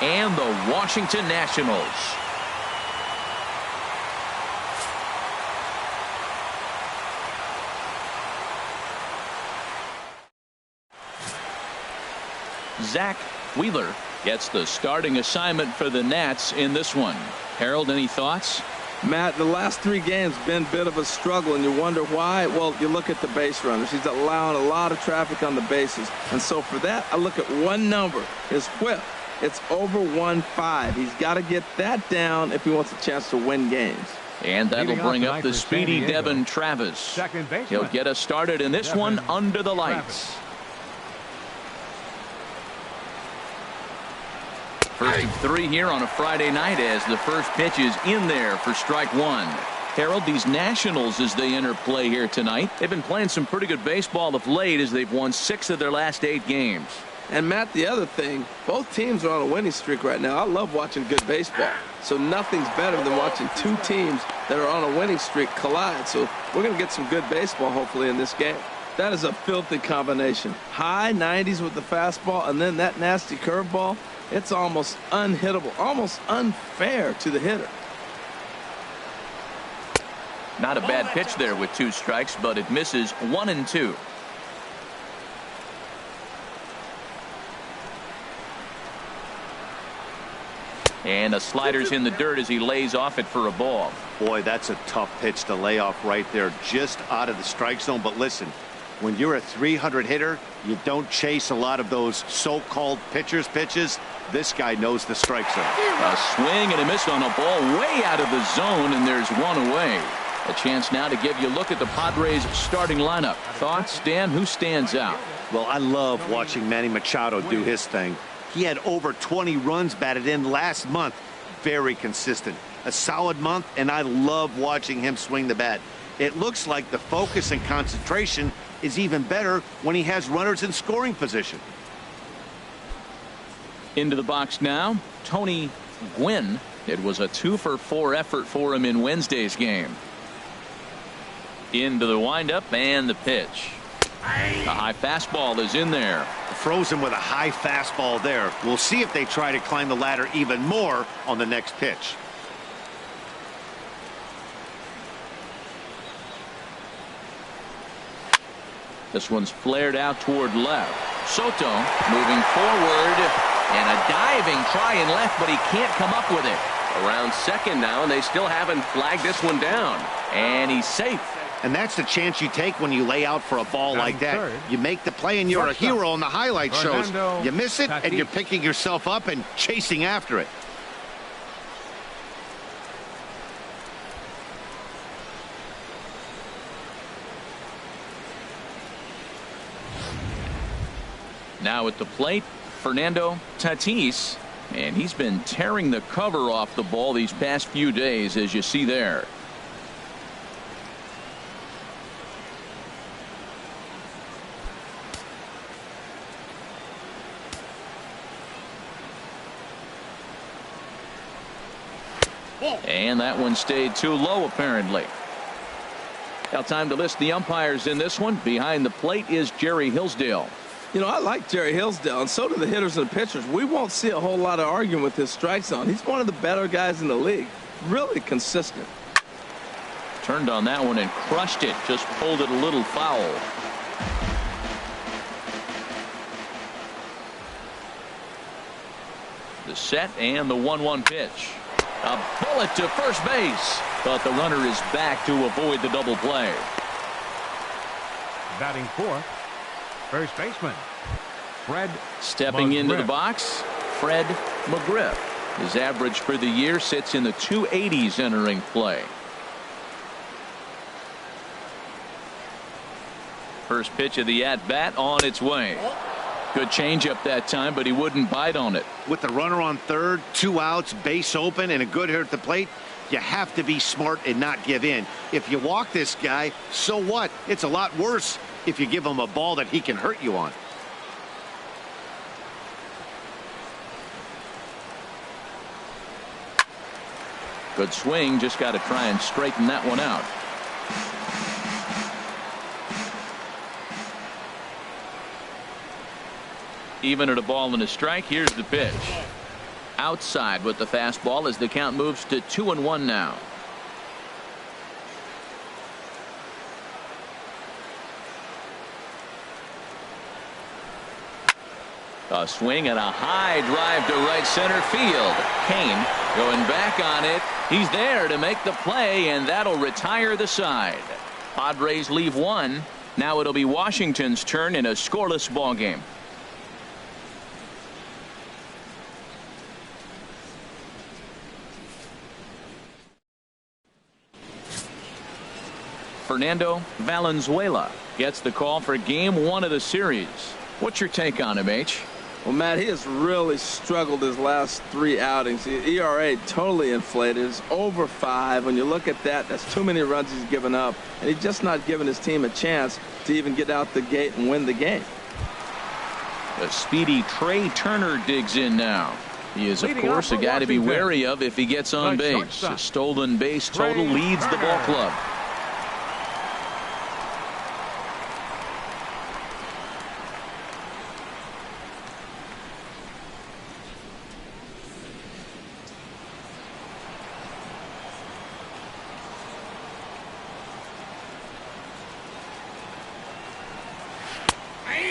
and the Washington Nationals. Zack Wheeler gets the starting assignment for the Nats in this one. Harold, any thoughts? Matt, the last 3 games been a bit of a struggle, and you wonder why. Well, you look at the base runners. He's allowing a lot of traffic on the bases. And so for that, I look at one number, his whip. It's over 1.5. He's got to get that down if he wants a chance to win games. And that'll bring up the speedy Devin Travis. He'll get us started in this one under the lights. First of 3 here on a Friday night as the first pitch is in there for strike 1. Harold, these Nationals, as they enter play here tonight, they've been playing some pretty good baseball of late as they've won 6 of their last 8 games. And Matt, the other thing, both teams are on a winning streak right now. I love watching good baseball. So nothing's better than watching 2 teams that are on a winning streak collide. So we're going to get some good baseball hopefully in this game. That is a filthy combination. High 90s with the fastball and then that nasty curveball. It's almost unhittable, almost unfair to the hitter. Not a bad pitch there with 2 strikes, but it misses 1 and 2. And a slider's in the dirt as he lays off it for a ball. Boy, that's a tough pitch to lay off right there, just out of the strike zone. But listen, when you're a 300 hitter, you don't chase a lot of those so-called pitcher's pitches. This guy knows the strike zone. A swing and a miss on a ball way out of the zone, and there's 1 away. A chance now to give you a look at the Padres starting lineup. Thoughts, Dan? Who stands out? Well, I love watching Manny Machado do his thing. He had over 20 runs batted in last month. Very consistent. A solid month, and I love watching him swing the bat. It looks like the focus and concentration is even better when he has runners in scoring position. Into the box now, Tony Gwynn. It was a 2-for-4 effort for him in Wednesday's game. Into the windup and the pitch. The high fastball is in there. Frozen with a high fastball there. We'll see if they try to climb the ladder even more on the next pitch. This one's flared out toward left. Soto moving forward and a diving try in left, but he can't come up with it. Around second now, and they still haven't flagged this one down. And he's safe. And that's the chance you take when you lay out for a ball like that. You make the play and you're a hero on the highlight shows. You miss it and you're picking yourself up and chasing after it. Now at the plate, Fernando Tatis, and he's been tearing the cover off the ball these past few days, as you see there. And that one stayed too low, apparently. Now time to list the umpires in this one. Behind the plate is Jerry Hillsdale. You know, I like Jerry Hillsdale, and so do the hitters and the pitchers. We won't see a whole lot of arguing with his strike zone. He's one of the better guys in the league. Really consistent. Turned on that one and crushed it. Just pulled it a little foul. The set and the 1-1 pitch. A bullet to first base, but the runner is back to avoid the double play. Batting fourth, first baseman Fred. Stepping McGriff. into the box, Fred McGriff. His average for the year sits in the 280s entering play. First pitch of the at-bat on its way. Good changeup that time, but he wouldn't bite on it. With the runner on third, 2 outs, base open, and a good hitter at the plate, you have to be smart and not give in. If you walk this guy, so what? It's a lot worse if you give him a ball that he can hurt you on. Good swing, just got to try and straighten that one out. Even at a ball and a strike, here's the pitch. Outside with the fastball as the count moves to 2-1 now. A swing and a high drive to right center field. Kane going back on it. He's there to make the play, and that'll retire the side. Padres leave one. Now it'll be Washington's turn in a scoreless ball game. Fernando Valenzuela gets the call for game 1 of the series. What's your take on him, H? Well, Matt, he has really struggled his last 3 outings. The ERA totally inflated. It's over 5. When you look at that, that's too many runs he's given up. And he's just not giving his team a chance to even get out the gate and win the game. The speedy Trey Turner digs in now. He is, of course, a guy to be wary of if he gets on base. A stolen base total leads the ball club.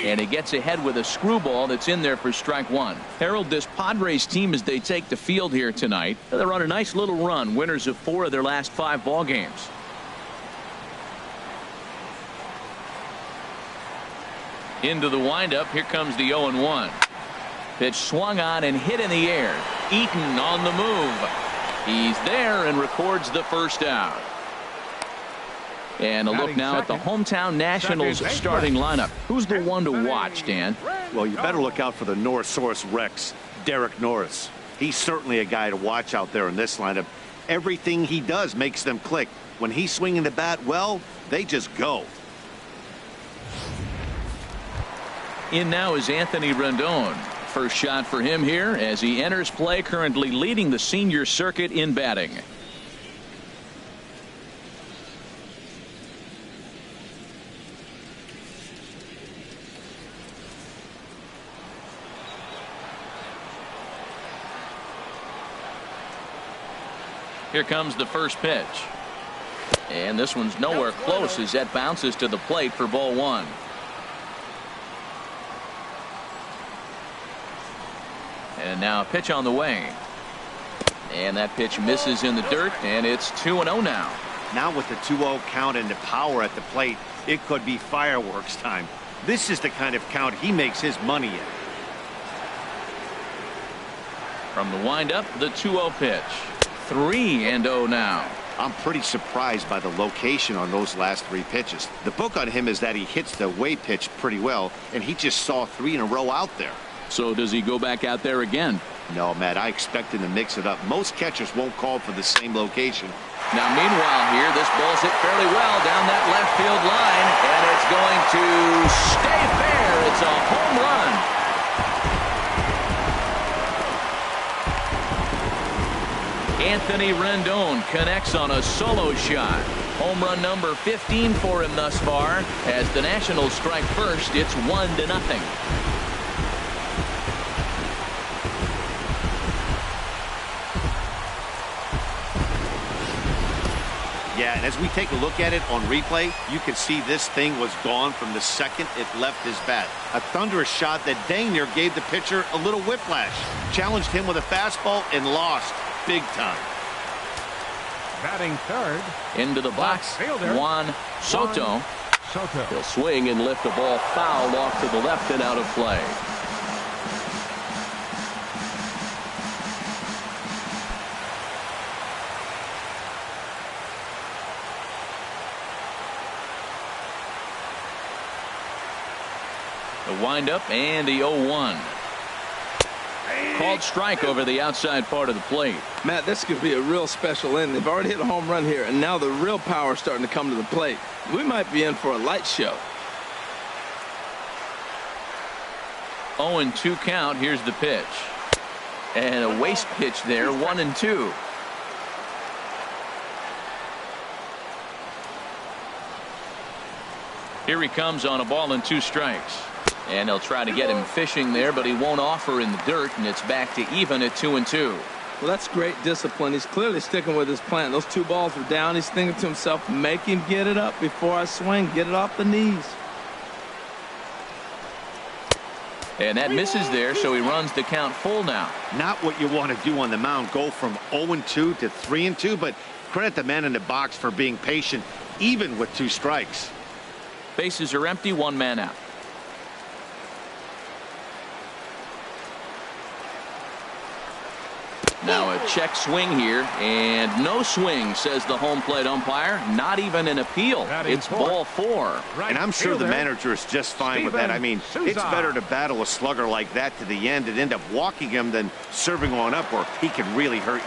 And he gets ahead with a screwball that's in there for strike 1. Harold, this Padres team, as they take the field here tonight, they're on a nice little run, winners of 4 of their last 5 ball games. Into the windup. Here comes the 0-1. Pitch swung on and hit in the air. Eaton on the move. He's there and records the first out. And a look now at the hometown Nationals starting lineup. Who's the one to watch, Dan? Well, you better look out for the Norris Rex, Derek Norris. He's certainly a guy to watch out there in this lineup. Everything he does makes them click. When he's swinging the bat, well, they just go. In now is Anthony Rendon. First shot for him here as he enters play, currently leading the senior circuit in batting. Here comes the first pitch. And this one's nowhere close as that bounces to the plate for ball 1. And now a pitch on the way. And that pitch misses in the dirt, and it's 2-0 now. Now with the 2-0 count and the power at the plate, it could be fireworks time. This is the kind of count he makes his money in. From the windup, the 2-0 pitch. 3-0 now. I'm pretty surprised by the location on those last 3 pitches. The book on him is that he hits the away pitch pretty well, and he just saw 3 in a row out there. So does he go back out there again? No, Matt, I expect him to mix it up. Most catchers won't call for the same location. Now, meanwhile here, this ball's hit fairly well down that left field line, and it's going to stay fair. It's a home run. Anthony Rendon connects on a solo shot. Home run number 15 for him thus far. As the Nationals strike first, it's 1-0. Yeah, and as we take a look at it on replay, you can see this thing was gone from the second it left his bat. A thunderous shot that dang near gave the pitcher a little whiplash. Challenged him with a fastball and lost big time. Batting third. Into the box, Juan Soto. Soto. He'll swing and lift the ball foul off to the left and out of play. The windup and the 0-1. Called strike over the outside part of the plate. Matt, this could be a real special inning. They've already hit a home run here, and now the real power is starting to come to the plate. We might be in for a light show. 0-2 count. Here's the pitch. And a waste pitch there, 1-2. Here he comes on a ball and 2 strikes. And they'll try to get him fishing there, but he won't offer in the dirt, and it's back to even at 2-2. Well, that's great discipline. He's clearly sticking with his plan. Those 2 balls were down. He's thinking to himself, make him get it up before I swing. Get it off the knees. And that misses there, so he runs the count full now. Not what you want to do on the mound, go from 0-2 to 3-2, but credit the man in the box for being patient, even with 2 strikes. Bases are empty, 1 man out. Now a check swing here, and no swing, says the home plate umpire. Not even an appeal. It's ball 4. And I'm sure the manager is just fine with that. I mean, it's better to battle a slugger like that to the end and end up walking him than serving one up where he can really hurt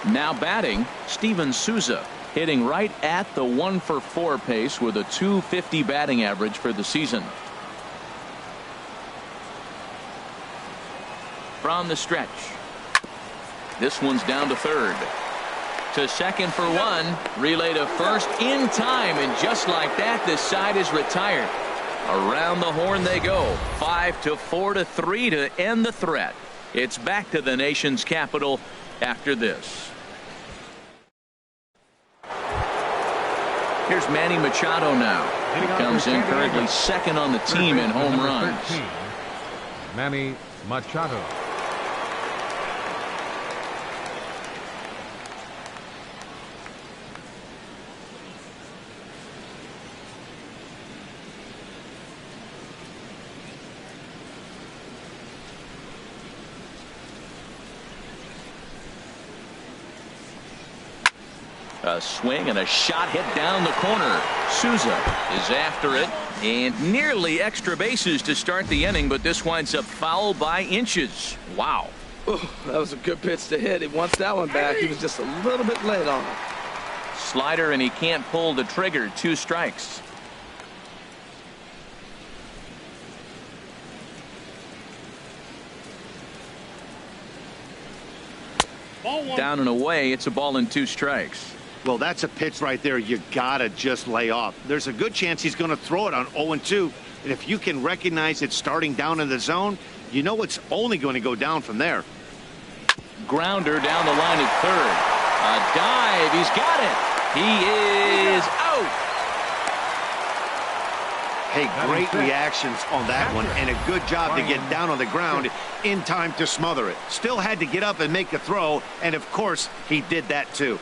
you. Now batting, Steven Souza, hitting right at the 1-for-4 pace with a .250 batting average for the season. From the stretch. This one's down to third. To second for 1. Relay to first in time, and just like that, this side is retired. Around the horn they go. 5-4-3 to end the threat. It's back to the nation's capital after this. Here's Manny Machado now. He comes in currently second on the team in home runs. Manny Machado. A swing and a shot hit down the corner. Souza is after it, and nearly extra bases to start the inning, but this winds up foul by inches. Wow. Oh, that was a good pitch to hit. He wants that one back. He was just a little bit late on it. Slider, and he can't pull the trigger. 2 strikes. Down and away. It's a ball and 2 strikes. Well, that's a pitch right there you gotta just lay off. There's a good chance he's going to throw it on 0-2, and if you can recognize it starting down in the zone, you know it's only going to go down from there. Grounder down the line at third. A dive. He's got it. He is out. Hey, great reactions on that one, and a good job to get down on the ground in time to smother it. Still had to get up and make a throw, and of course he did that too.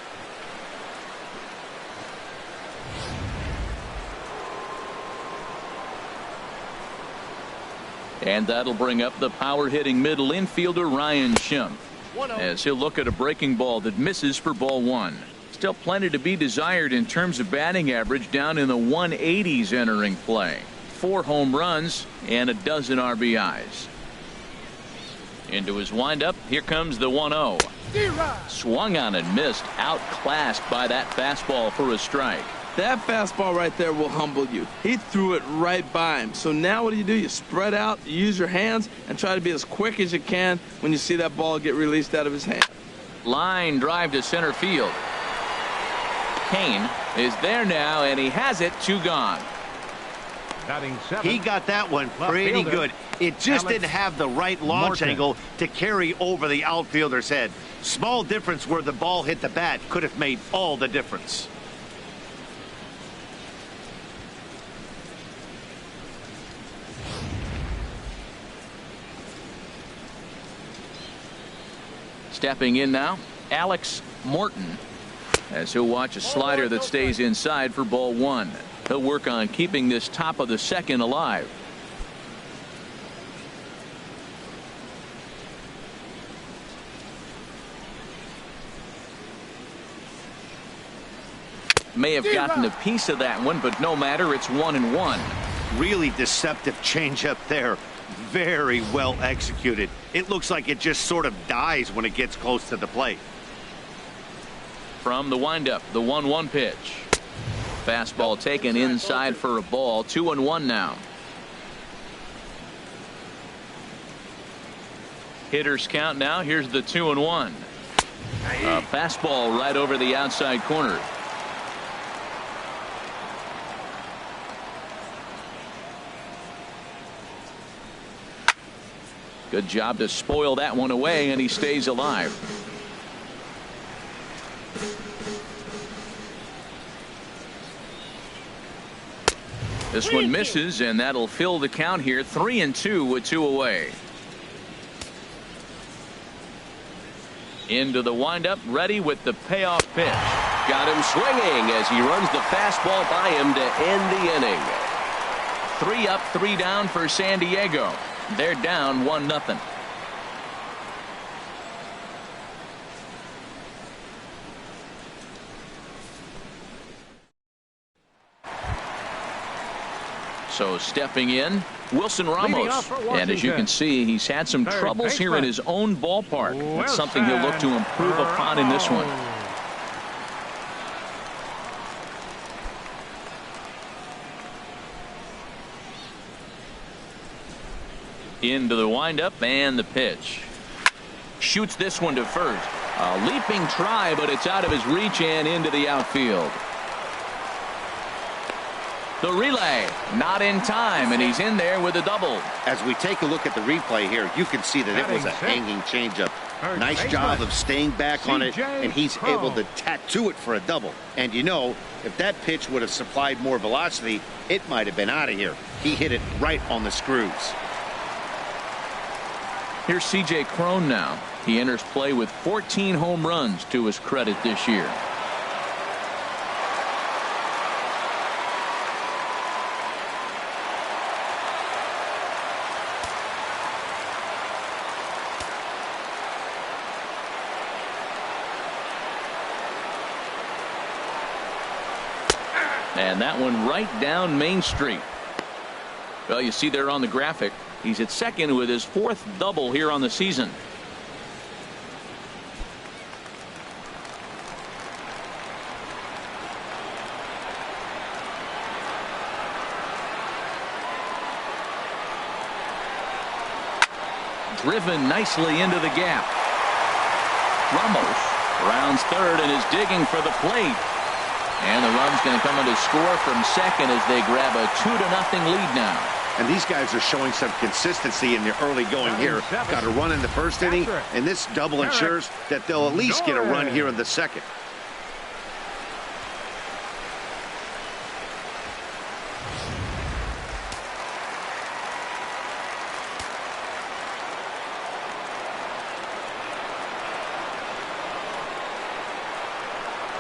And that'll bring up the power-hitting middle infielder Ryan Schimpf, as he'll look at a breaking ball that misses for ball 1. Still plenty to be desired in terms of batting average, down in the 180s entering play. 4 home runs and a dozen RBIs. Into his windup. Here comes the 1-0. Swung on and missed. Outclassed by that fastball for a strike. That fastball right there will humble you. He threw it right by him. So now what do? You spread out, you use your hands, and try to be as quick as you can when you see that ball get released out of his hand. Line drive to center field. Kane is there now, and he has it. 2 gone. He got that one pretty good. It just didn't have the right launch angle to carry over the outfielder's head. Small difference where the ball hit the bat could have made all the difference. Stepping in now, Alex Morton, as he'll watch a slider that stays inside for ball 1. He'll work on keeping this top of the second alive. May have gotten a piece of that one, but no matter, it's 1-1. Really deceptive changeup there. Very well executed. It looks like it just sort of dies when it gets close to the plate. From the windup, the 1-1 pitch. Fastball taken inside for a ball. 2-1 now. Hitters count now. Here's the 2-1. A fastball right over the outside corner. Good job to spoil that one away, and he stays alive. This one misses, and that'll fill the count here. 3-2 with 2 away. Into the windup, ready with the payoff pitch. Got him swinging as he runs the fastball by him to end the inning. 3 up, 3 down for San Diego. They're down 1-0. So stepping in, Wilson Ramos. And as you can see, he's had some troubles here in his own ballpark. That's something he'll look to improve upon in this one. Into the windup and the pitch. Shoots this one to first. A leaping try, but it's out of his reach and into the outfield. The relay, not in time, and he's in there with a double. As we take a look at the replay here, you can see that it was a hanging changeup. Nice job of staying back on it, and he's able to tattoo it for a double. And you know, if that pitch would have supplied more velocity, it might have been out of here. He hit it right on the screws. Here's C.J. Cron now. He enters play with 14 home runs to his credit this year. And that one right down Main Street. Well, you see there on the graphic, he's at second with his 4th double here on the season. Driven nicely into the gap. Ramos rounds third and is digging for the plate. And the run's going to come in to score from second as they grab a 2-0 lead now. And these guys are showing some consistency in the early going here. Got a run in the first inning, and this double ensures that they'll at least get a run here in the second.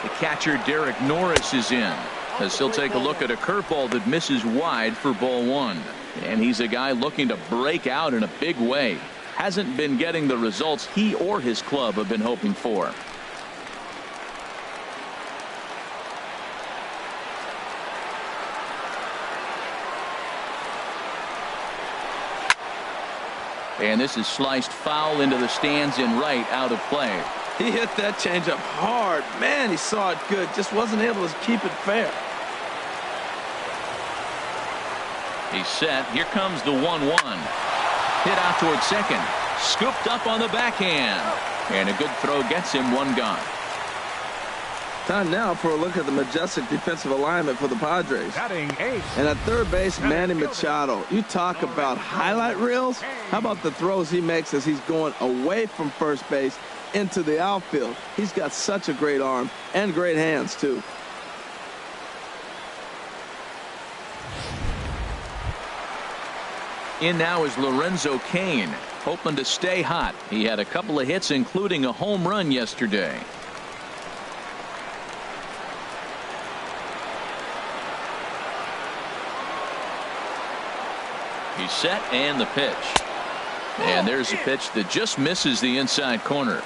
The catcher Derek Norris is in as he'll take a look at a curveball that misses wide for ball 1. And he's a guy looking to break out in a big way. Hasn't been getting the results he or his club have been hoping for. And this is sliced foul into the stands in right, out of play. He hit that changeup hard. Man, he saw it good. Just wasn't able to keep it fair. He's set. Here comes the 1-1. Hit out towards second. Scooped up on the backhand. And a good throw gets him one gone. Time now for a look at the majestic defensive alignment for the Padres. Batting 8. And at third base, Manny Machado. You talk about highlight reels. How about the throws he makes as he's going away from first base into the outfield? He's got such a great arm and great hands too. In now is Lorenzo Cain, hoping to stay hot. He had a couple of hits, including a home run yesterday. He's set, and the pitch. And there's a pitch that just misses the inside corner.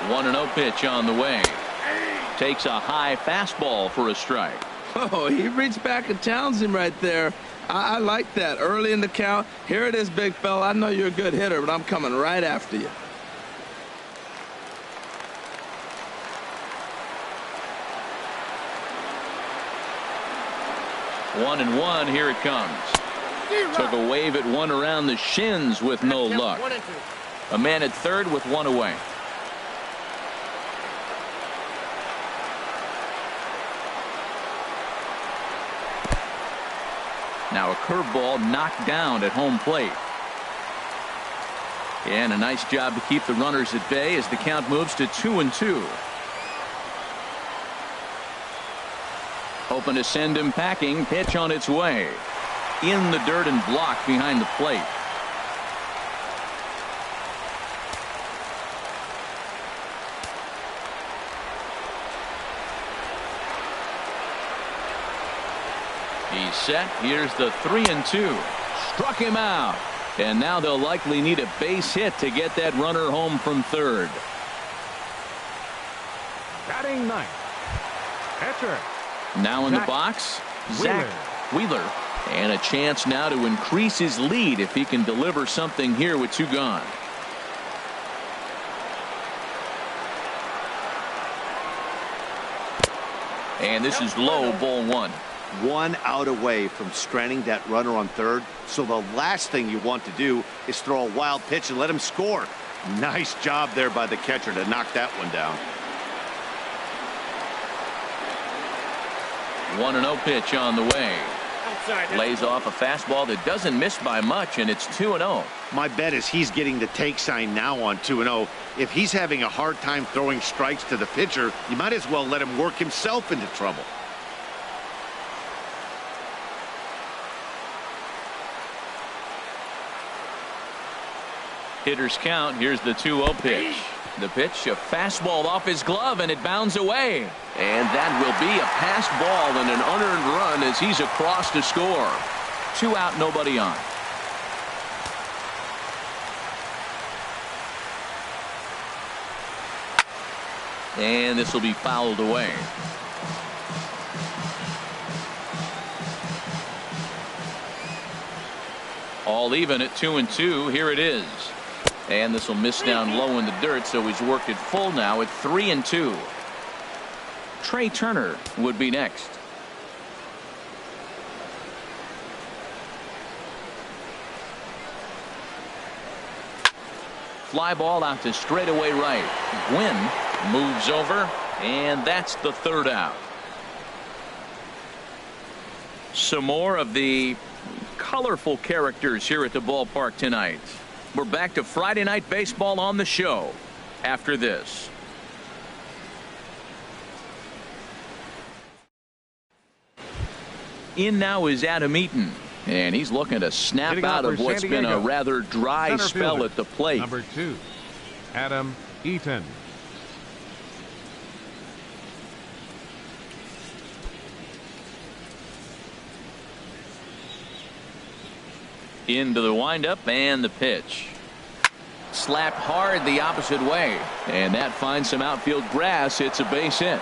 One 1-0 pitch on the way. Takes a high fastball for a strike. Oh, he reached back and challenged him right there. I like that. Early in the count. Here it is, big fella. I know you're a good hitter, but I'm coming right after you. One and one. Here it comes. Took a wave at one around the shins with no luck. A man at third with one away. Now a curveball knocked down at home plate. And a nice job to keep the runners at bay as the count moves to 2-2. Hoping to send him packing. Pitch on its way. In the dirt and blocked behind the plate. He's set. Here's the 3-2. Struck him out. And now they'll likely need a base hit to get that runner home from third. Batting ninth. Catcher. Now in the box, Zack Wheeler. And a chance now to increase his lead if he can deliver something here with 2 gone. And this is low, ball 1. 1 out away from stranding that runner on third. So the last thing you want to do is throw a wild pitch and let him score. Nice job there by the catcher to knock that one down. 1-0 pitch on the way. Lays off a fastball that doesn't miss by much, and it's 2-0. My bet is he's getting the take sign now on 2-0. If he's having a hard time throwing strikes to the pitcher, you might as well let him work himself into trouble. Hitters count. Here's the 2-0 pitch. The pitch, a fastball off his glove, and it bounds away. And that will be a passed ball and an unearned run as he's across to score. 2 out, nobody on. And this will be fouled away. All even at 2-2. Here it is. And this will miss down low in the dirt, so he's worked it full now at 3-2. Trey Turner would be next. Fly ball out to straightaway right. Gwynn moves over, and that's the 3rd out. Some more of the colorful characters here at the ballpark tonight. We're back to Friday Night Baseball on the show after this. In now is Adam Eaton, and he's looking to snap out of what's been a rather dry spell at the plate. Number 2, Adam Eaton. Into the windup and the pitch. Slapped hard the opposite way, and that finds some outfield grass. It's a base hit.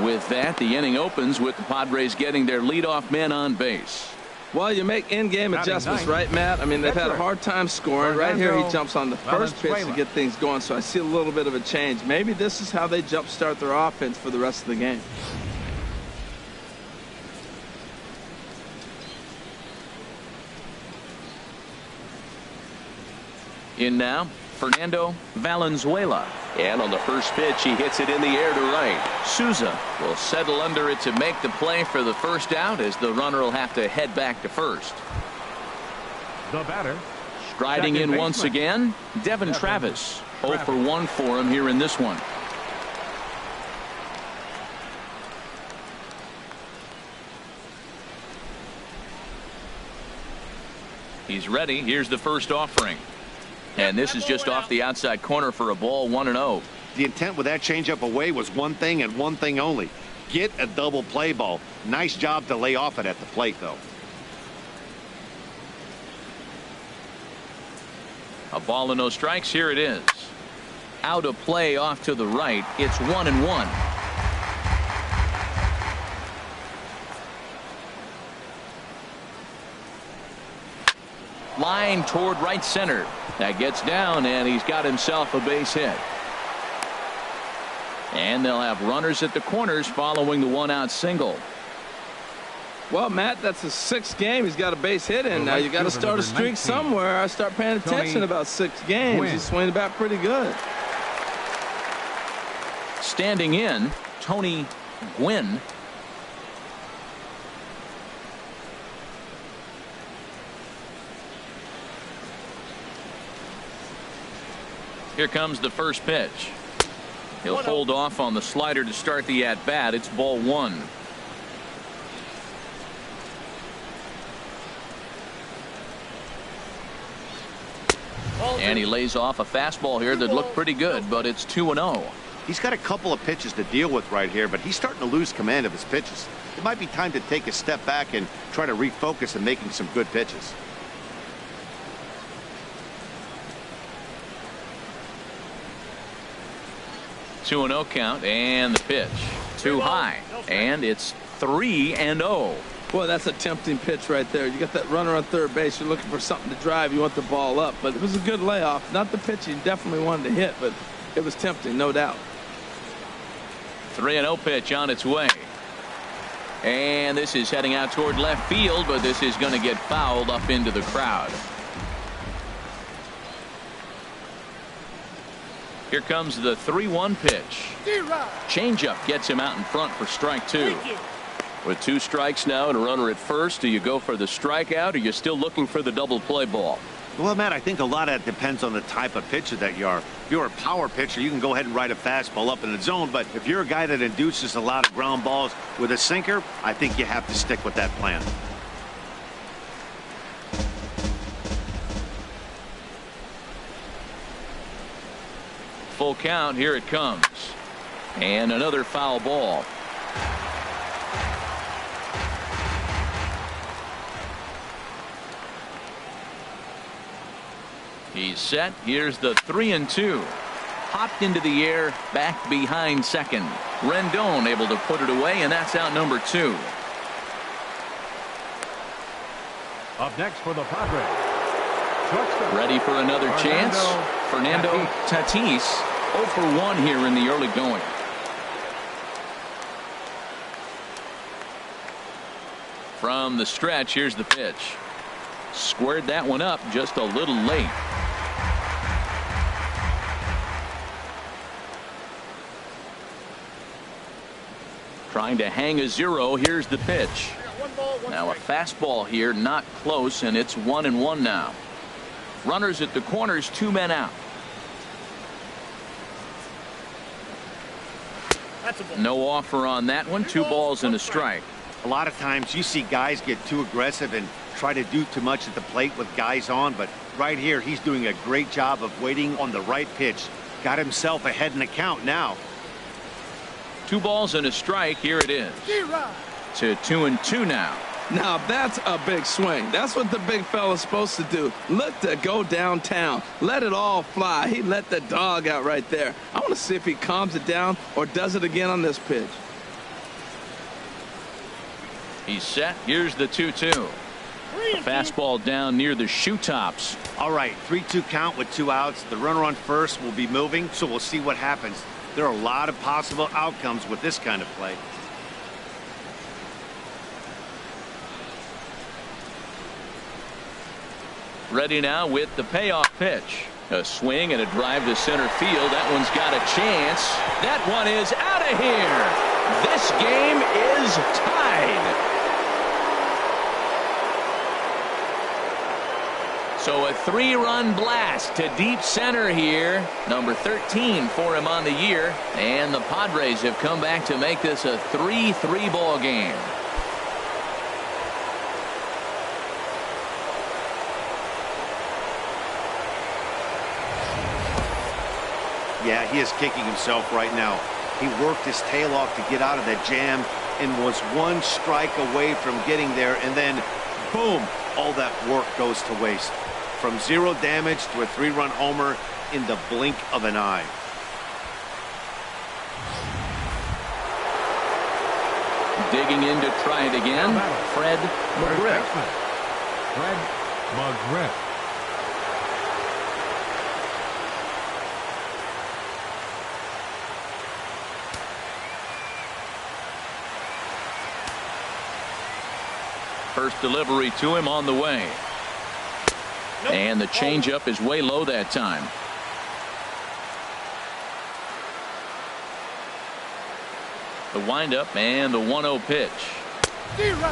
With that, the inning opens with the Padres getting their leadoff man on base. Well, you make in-game adjustments, right, Matt? I mean, they've had a hard time scoring. Right here, he jumps on the first pitch to get things going, so I see a little bit of a change. Maybe this is how they jumpstart their offense for the rest of the game. In now, Fernando Valenzuela. And on the first pitch, he hits it in the air to right. Souza will settle under it to make the play for the first out, as the runner will have to head back to first. The batter. Striding in once again, Devin Travis. 0 for 1 for him here in this one. He's ready. Here's the first offering. And this is just off the outside corner for a ball, 1-0. The intent with that changeup away was one thing and one thing only. Get a double play ball. Nice job to lay off it at the plate, though. A ball and no strikes. Here it is. Out of play off to the right. It's 1-1. Line toward right center. That gets down, and he's got himself a base hit. And they'll have runners at the corners following the 1-out single. Well, Matt, that's his 6th game. He's got a base hit in. Now you got to start a streak somewhere. I start paying attention about 6 games. Gwynn. He's swinging back pretty good. Standing in, Tony Gwynn. Here comes the first pitch. He'll hold off on the slider to start the at-bat. It's ball one. And he lays off a fastball here that looked pretty good, but it's 2-0. He's got a couple of pitches to deal with right here, but he's starting to lose command of his pitches. It might be time to take a step back and try to refocus on making some good pitches. Two 2-0 count, and the pitch too high, and it's 3-0. Boy, that's a tempting pitch right there. You got that runner on third base. You're looking for something to drive. You want the ball up, but it was a good layoff. Not the pitch he definitely wanted to hit, but it was tempting, no doubt. 3-0 pitch on its way, and this is heading out toward left field, but this is going to get fouled up into the crowd. Here comes the 3-1 pitch. Changeup gets him out in front for strike two. With 2 strikes now and a runner at first, do you go for the strikeout, or you're still looking for the double play ball? Well, Matt, I think a lot of that depends on the type of pitcher that you are. If you're a power pitcher, you can go ahead and ride a fastball up in the zone, but if you're a guy that induces a lot of ground balls with a sinker, I think you have to stick with that plan. Full count. Here it comes, and another foul ball. He's set. Here's the 3-2. Hopped into the air, back behind second. Rendon able to put it away, and that's out number 2. Up next for the Padres, shortstop. Ready for another chance. Fernando Tatis 0 for 1 here in the early going. From the stretch, here's the pitch. Squared that one up just a little late. Trying to hang a 0. Here's the pitch. Now a fastball here, not close, and it's 1-1 now. Runners at the corners, 2 men out. No offer on that one. 2 balls and a strike. A lot of times you see guys get too aggressive and try to do too much at the plate with guys on, but right here he's doing a great job of waiting on the right pitch. Got himself ahead in the count now. 2 balls and a strike. Here it is. To 2-2 now. Now that's a big swing. That's what the big fella's supposed to do. Look to go downtown. Let it all fly. He let the dog out right there. I want to see if he calms it down or does it again on this pitch. He's set. Here's the 2-2. Fastball down near the shoe tops. All right, 3-2 count with 2 outs. The runner on first will be moving, so we'll see what happens. There are a lot of possible outcomes with this kind of play. Ready now with the payoff pitch. A swing and a drive to center field. That one's got a chance. That one is out of here. This game is tied. So a 3-run blast to deep center here. Number 13 for him on the year. And the Padres have come back to make this a 3-3 ball game. Yeah, he is kicking himself right now. He worked his tail off to get out of that jam and was 1 strike away from getting there, and then boom, all that work goes to waste. From 0 damage to a 3-run homer in the blink of an eye. Digging in to try it again, Fred McGriff. Fred McGriff. First delivery to him on the way. And the changeup is way low that time. The windup and the 1-0 pitch.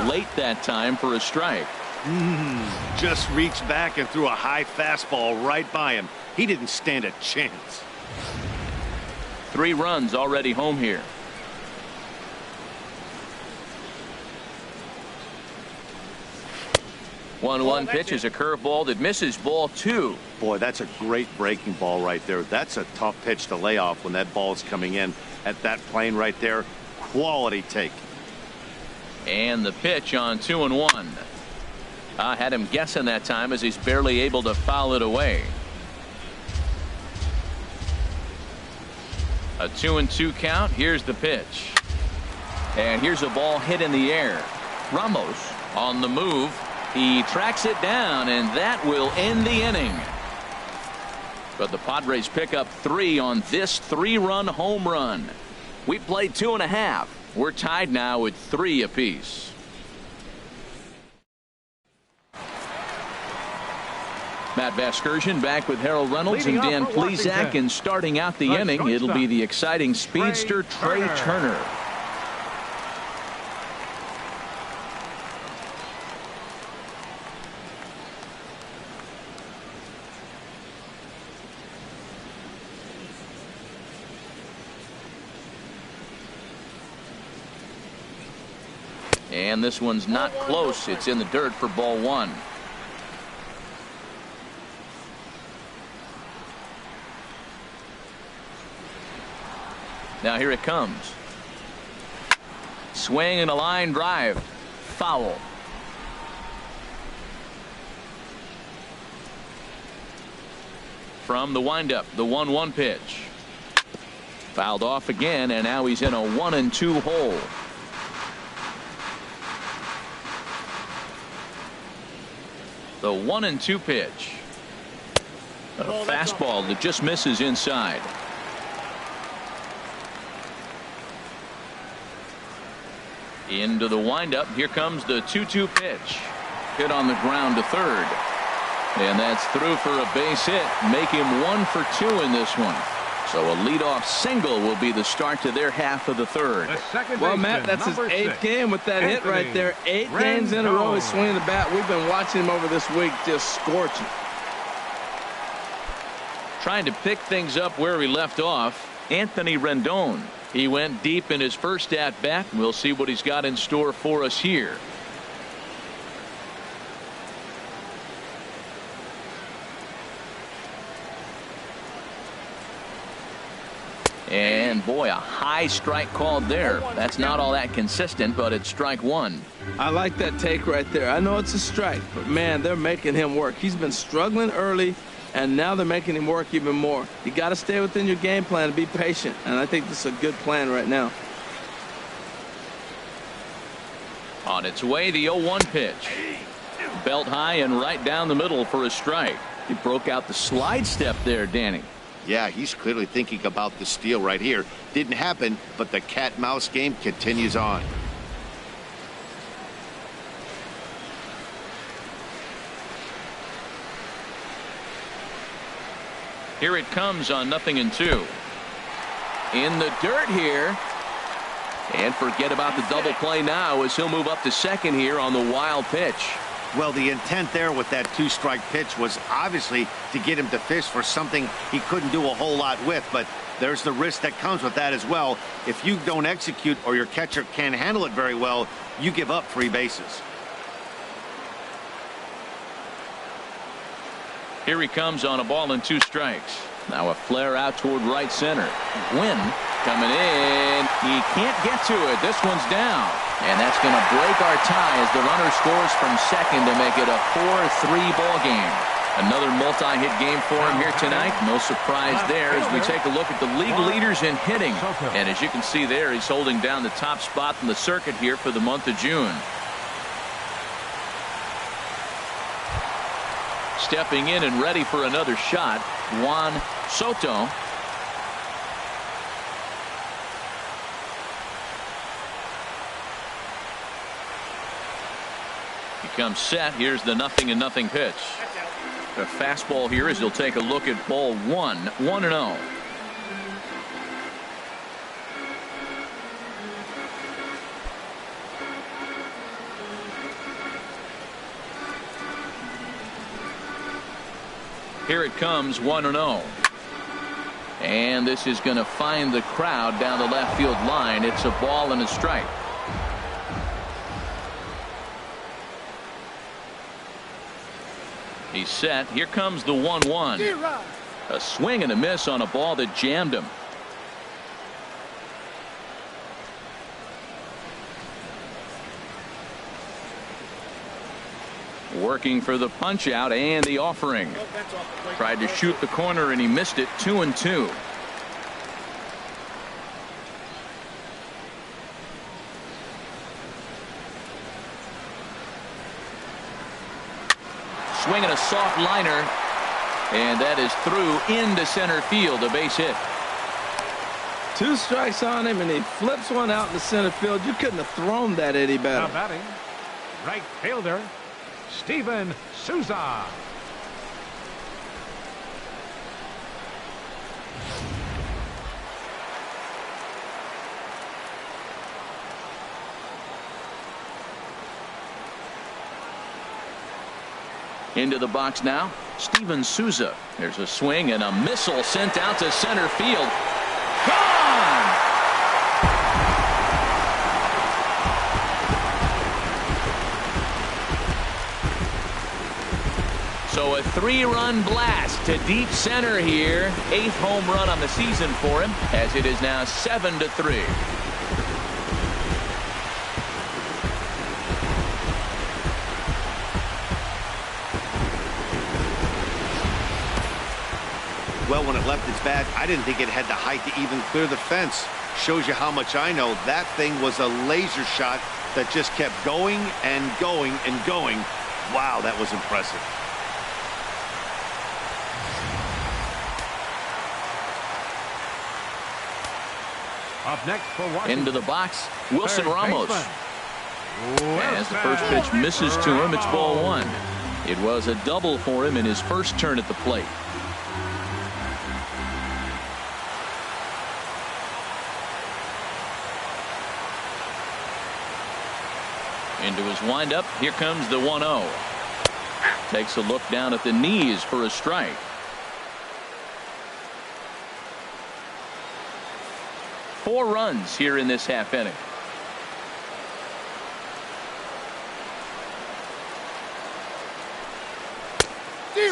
Late that time for a strike. Just reached back and threw a high fastball right by him. He didn't stand a chance. 3 runs already home here. One pitch is a curveball that misses, ball 2. Boy, that's a great breaking ball right there. That's a tough pitch to lay off when that ball is coming in at that plane right there. Quality take. And the pitch on 2-1. I had him guessing that time as he's barely able to foul it away. A 2-2 count. Here's the pitch. And here's a ball hit in the air. Ramos on the move. He tracks it down, and that will end the inning. But the Padres pick up 3 on this 3-run home run. We played 2.5. We're tied now with 3 apiece. Matt Vasgersian back with Harold Reynolds and Dan Plesac, and starting out the inning, it'll be the exciting speedster Trey Turner. And this one's not close. It's in the dirt for ball 1. Now here it comes. Swing and a line drive. Foul. From the windup, the 1-1 pitch. Fouled off again, and now he's in a 1-2 hole. The 1-2 pitch. A fastball that just misses inside. Into the windup. Here comes the 2-2 pitch. Hit on the ground to third. And that's through for a base hit. Make him 1 for 2 in this one. So a leadoff single will be the start to their half of the third. Well, Matt, that's his 8th game with that hit right there. 8 games in a row he's swinging the bat. We've been watching him over this week, just scorching. Trying to pick things up where he left off, Anthony Rendon. He went deep in his first at bat. We'll see what he's got in store for us here. And boy, a high strike called there. That's not all that consistent, but it's strike 1. I like that take right there. I know it's a strike, but man, they're making him work. He's been struggling early, and now they're making him work even more. You got to stay within your game plan and be patient, and I think this is a good plan right now. On its way, the 0-1 pitch. Belt high and right down the middle for a strike. He broke out the slide step there, Danny. Yeah, he's clearly thinking about the steal right here. Didn't happen, but the cat-mouse game continues on. Here it comes on 0-2. In the dirt here. And forget about the double play now as he'll move up to second here on the wild pitch. Well, the intent there with that 2-strike pitch was obviously to get him to fish for something he couldn't do a whole lot with, but there's the risk that comes with that as well. If you don't execute or your catcher can't handle it very well, you give up 3 bases. Here he comes on a ball and 2 strikes. Now a flare out toward right center. Gwynn coming in. He can't get to it. This one's down. And that's going to break our tie as the runner scores from second to make it a 4-3 ball game. Another multi-hit game for him here tonight. No surprise there as we take a look at the league leaders in hitting. And as you can see there, he's holding down the top spot in the circuit here for the month of June. Stepping in and ready for another shot, Juan Soto. He comes set. Here's the 0-0 pitch. The fastball here as he'll take a look at ball 1, 1-0. Here it comes, 1-0. And this is going to find the crowd down the left field line. It's a ball and a strike. He's set. Here comes the 1-1. A swing and a miss on a ball that jammed him. Working for the punch out and the offering. Tried to shoot the corner and he missed it. 2-2. Swinging a soft liner, and that is through into center field. A base hit. 2 strikes on him, and he flips one out in the center field. You couldn't have thrown that any better. Now batting, right fielder, Steven Souza. Into the box now, Steven Souza. There's a swing and a missile sent out to center field. Gone! So a 3-run blast to deep center here. 8th home run on the season for him, as it is now 7-3. Well, when it left its bat, I didn't think it had the height to even clear the fence. Shows you how much I know. That thing was a laser shot that just kept going and going and going. Wow, that was impressive. Up next for Washington. Into the box, Wilson Third Ramos. baseman. As the first pitch misses to him, it's ball 1. It was a double for him in his first turn at the plate. Into his windup. Here comes the 1-0. Takes a look down at the knees for a strike. Four runs here in this half inning.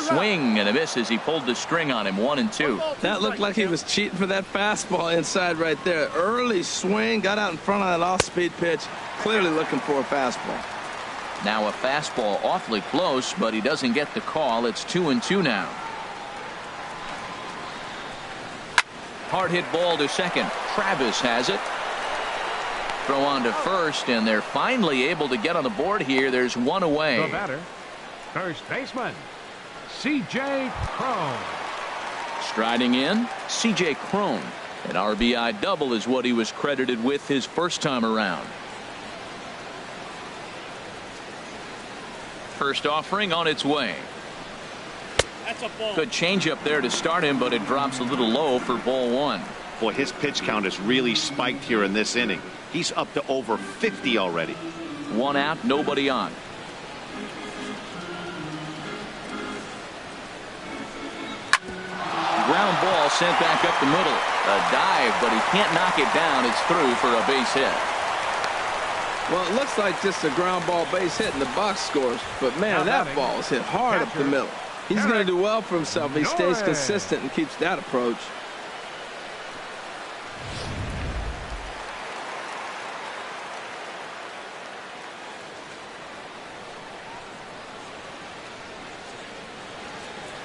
Swing and a miss as he pulled the string on him. 1-2. That looked like he was cheating for that fastball inside right there. Early swing, got out in front of that off-speed pitch. Clearly looking for a fastball. Now a fastball awfully close, but he doesn't get the call. It's 2-2 now. Hard hit ball to second. Travis has it. Throw on to first, and they're finally able to get on the board here. There's one away. The batter, first baseman, C.J. Cron. Striding in, C.J. Cron. An RBI double is what he was credited with his first time around. First offering on its way. That's a ball. Good changeup there to start him, but it drops a little low for ball 1. Boy, his pitch count has really spiked here in this inning. He's up to over 50 already. 1 out, nobody on. Ground ball sent back up the middle. A dive, but he can't knock it down. It's through for a base hit. Well, it looks like just a ground ball base hit in the box scores, but man, that ball is hit hard up the middle. He's going to do well for himself if he stays consistent and keeps that approach.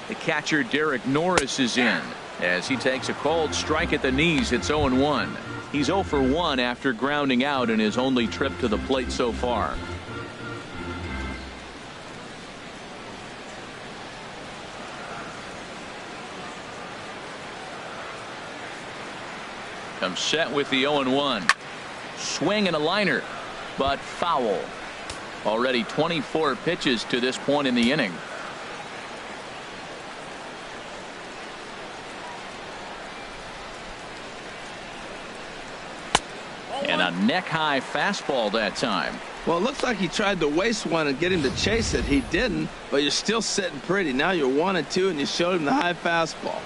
The catcher Derek Norris is in as he takes a cold strike at the knees. It's 0-1. He's 0 for 1 after grounding out in his only trip to the plate so far. Comes set with the 0-1. Swing and a liner, but foul. Already 24 pitches to this point in the inning. And a neck-high fastball that time. Well, it looks like he tried to waste one and get him to chase it. He didn't, but you're still sitting pretty. Now you're 1-2, and you showed him the high fastball.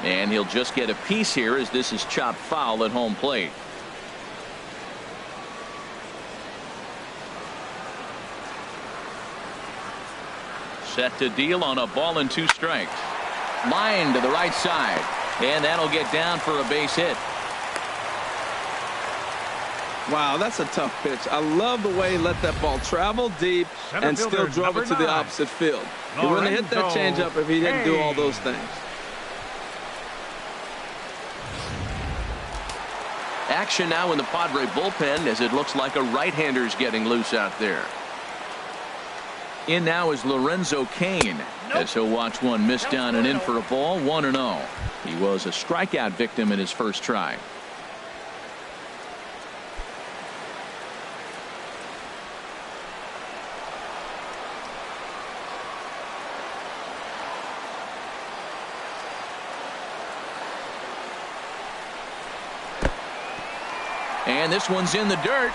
And he'll just get a piece here as this is chopped foul at home plate. Set to deal on a ball and 2 strikes. Line to the right side. And that'll get down for a base hit. Wow, that's a tough pitch. I love the way he let that ball travel deep and still drove it to the opposite field. He wouldn't have hit that changeup if he didn't do all those things. Action now in the Padre bullpen as it looks like a right-hander's getting loose out there. In now is Lorenzo Cain as he'll watch one miss down and in for a ball. 1-0. He was a strikeout victim in his first try. And this one's in the dirt.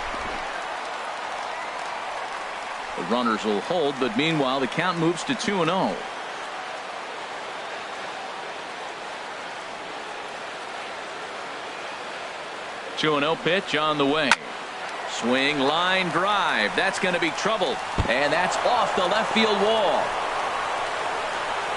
The runners will hold, but meanwhile the count moves to 2-0. Pitch on the way. Swing, line drive. That's going to be trouble. And that's off the left field wall.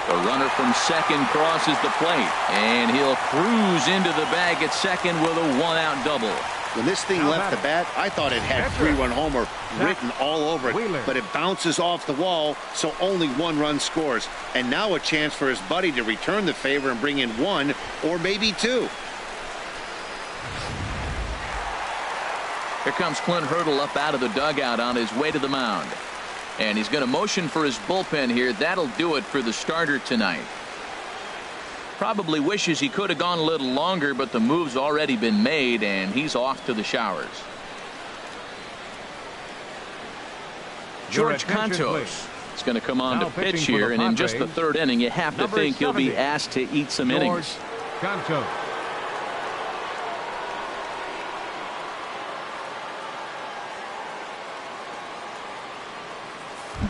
The runner from second crosses the plate. And he'll cruise into the bag at second with a 1-out double. When this thing left the bat, I thought it had 3-run homer written all over it, but it bounces off the wall, so only 1 run scores. And now a chance for his buddy to return the favor and bring in 1 or maybe 2. Here comes Clint Hurdle up out of the dugout on his way to the mound. And he's going to motion for his bullpen here. That'll do it for the starter tonight. Probably wishes he could have gone a little longer, but the move's already been made, and he's off to the showers. George Cantos is going to come on to pitch here, and in just the 3rd inning, you have to think he'll be asked to eat some innings. Cantos.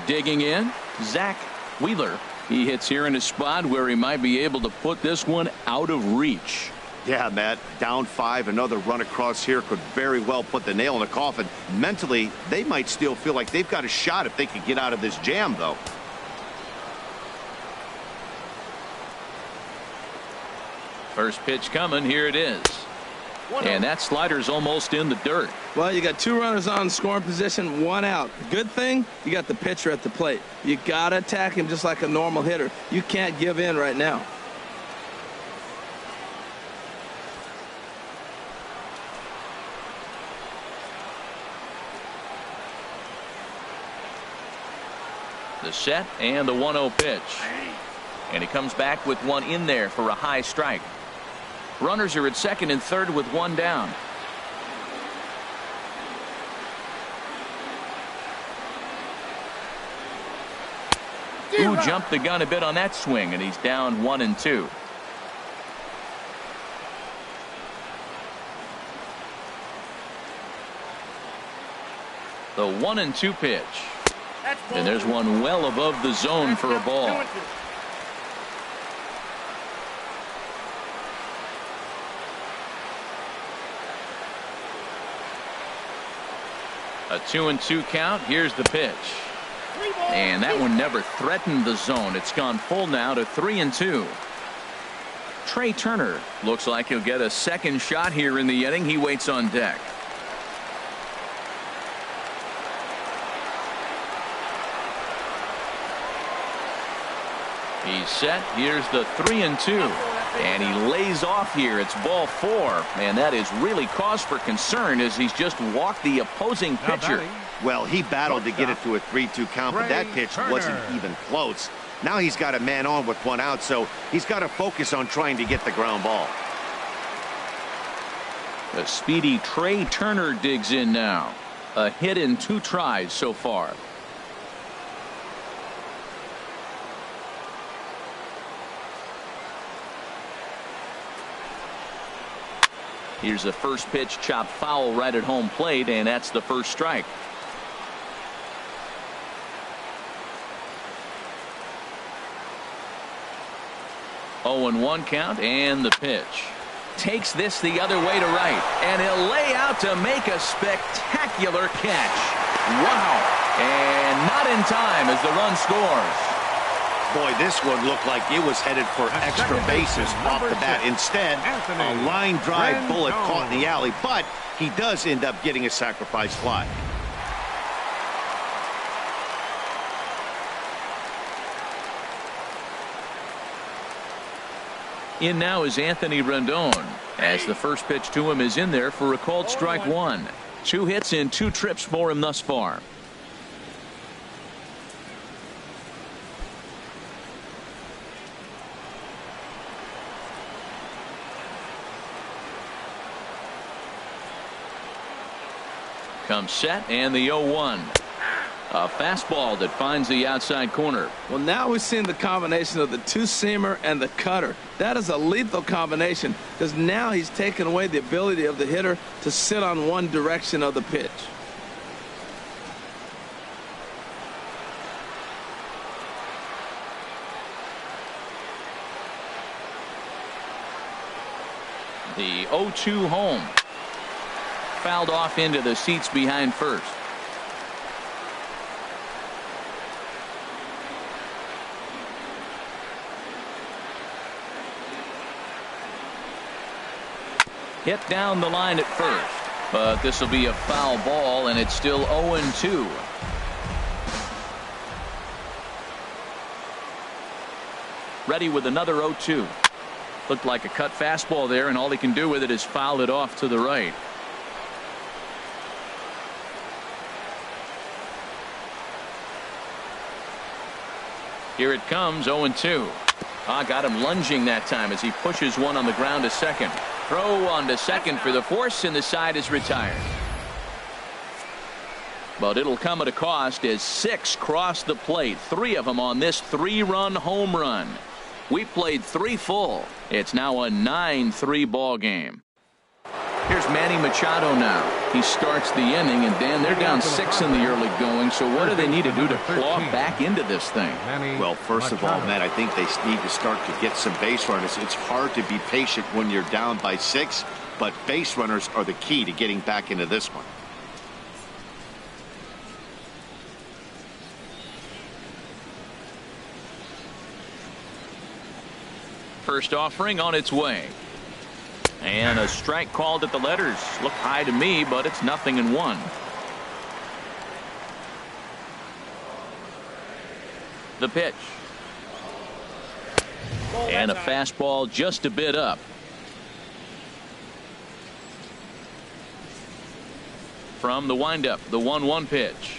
Digging in, Zack Wheeler. He hits here in a spot where he might be able to put this one out of reach. Yeah, Matt, down 5, another run across here could very well put the nail in the coffin. Mentally, they might still feel like they've got a shot if they could get out of this jam, though. First pitch coming. Here it is. And that slider's almost in the dirt. Well, you got 2 runners on scoring position, 1 out. Good thing you got the pitcher at the plate. You got to attack him just like a normal hitter. You can't give in right now. The set and the 1-0 pitch. And he comes back with one in there for a high strike. Runners are at second and third with 1 down. Who jumped the gun a bit on that swing, and he's down 1-2. The 1-2 pitch. And there's one well above the zone for a ball. A 2-2 count. Here's the pitch. And that one never threatened the zone. It's gone full now to 3-2. Trey Turner looks like he'll get a second shot here in the inning. He waits on deck. He's set. Here's the 3-2. And he lays off here. It's ball 4. And that is really cause for concern as he's just walked the opposing pitcher. Well, he battled to get it to a 3-2 count, but that pitch wasn't even close. Now he's got a man on with 1 out, so he's got to focus on trying to get the ground ball. The speedy Trey Turner digs in now. A hit in 2 tries so far. Here's the first pitch, chopped foul right at home plate, and that's the first strike. 0-1 count, and the pitch. Takes this the other way to right, and he'll lay out to make a spectacular catch. Wow. And not in time as the run scores. Boy, this one looked like it was headed for extra bases off the bat. Instead, a line drive bullet caught in the alley, but he does end up getting a sacrifice fly. In now is Anthony Rendon, as the first pitch to him is in there for a called strike one. 2 hits in 2 trips for him thus far. Comes set, and the 0-1. A fastball that finds the outside corner. Well, now we've seen the combination of the two-seamer and the cutter. That is a lethal combination, because now he's taken away the ability of the hitter to sit on one direction of the pitch. The 0-2 home. Fouled off into the seats behind first. Hit down the line at first, but this will be a foul ball, and it's still 0-2. Ready with another 0-2. Looked like a cut fastball there, and all he can do with it is foul it off to the right. Here it comes, 0-2. Got him lunging that time as he pushes one on the ground to second. Throw on to second for the force, and the side is retired. But it'll come at a cost as 6 cross the plate, 3 of them on this 3-run home run. We played 3 full. It's now a 9-3 ball game. Here's Manny Machado now. He starts the inning, and Dan, they're down 6 in the early going, so what do they need to do to claw back into this thing? Well, first of all, Matt, I think they need to start to get some base runners. It's hard to be patient when you're down by 6, but base runners are the key to getting back into this one. First offering on its way. And a strike called at the letters. Look high to me, but it's 0-1. The pitch. And a fastball just a bit up. From the windup, the 1-1 pitch.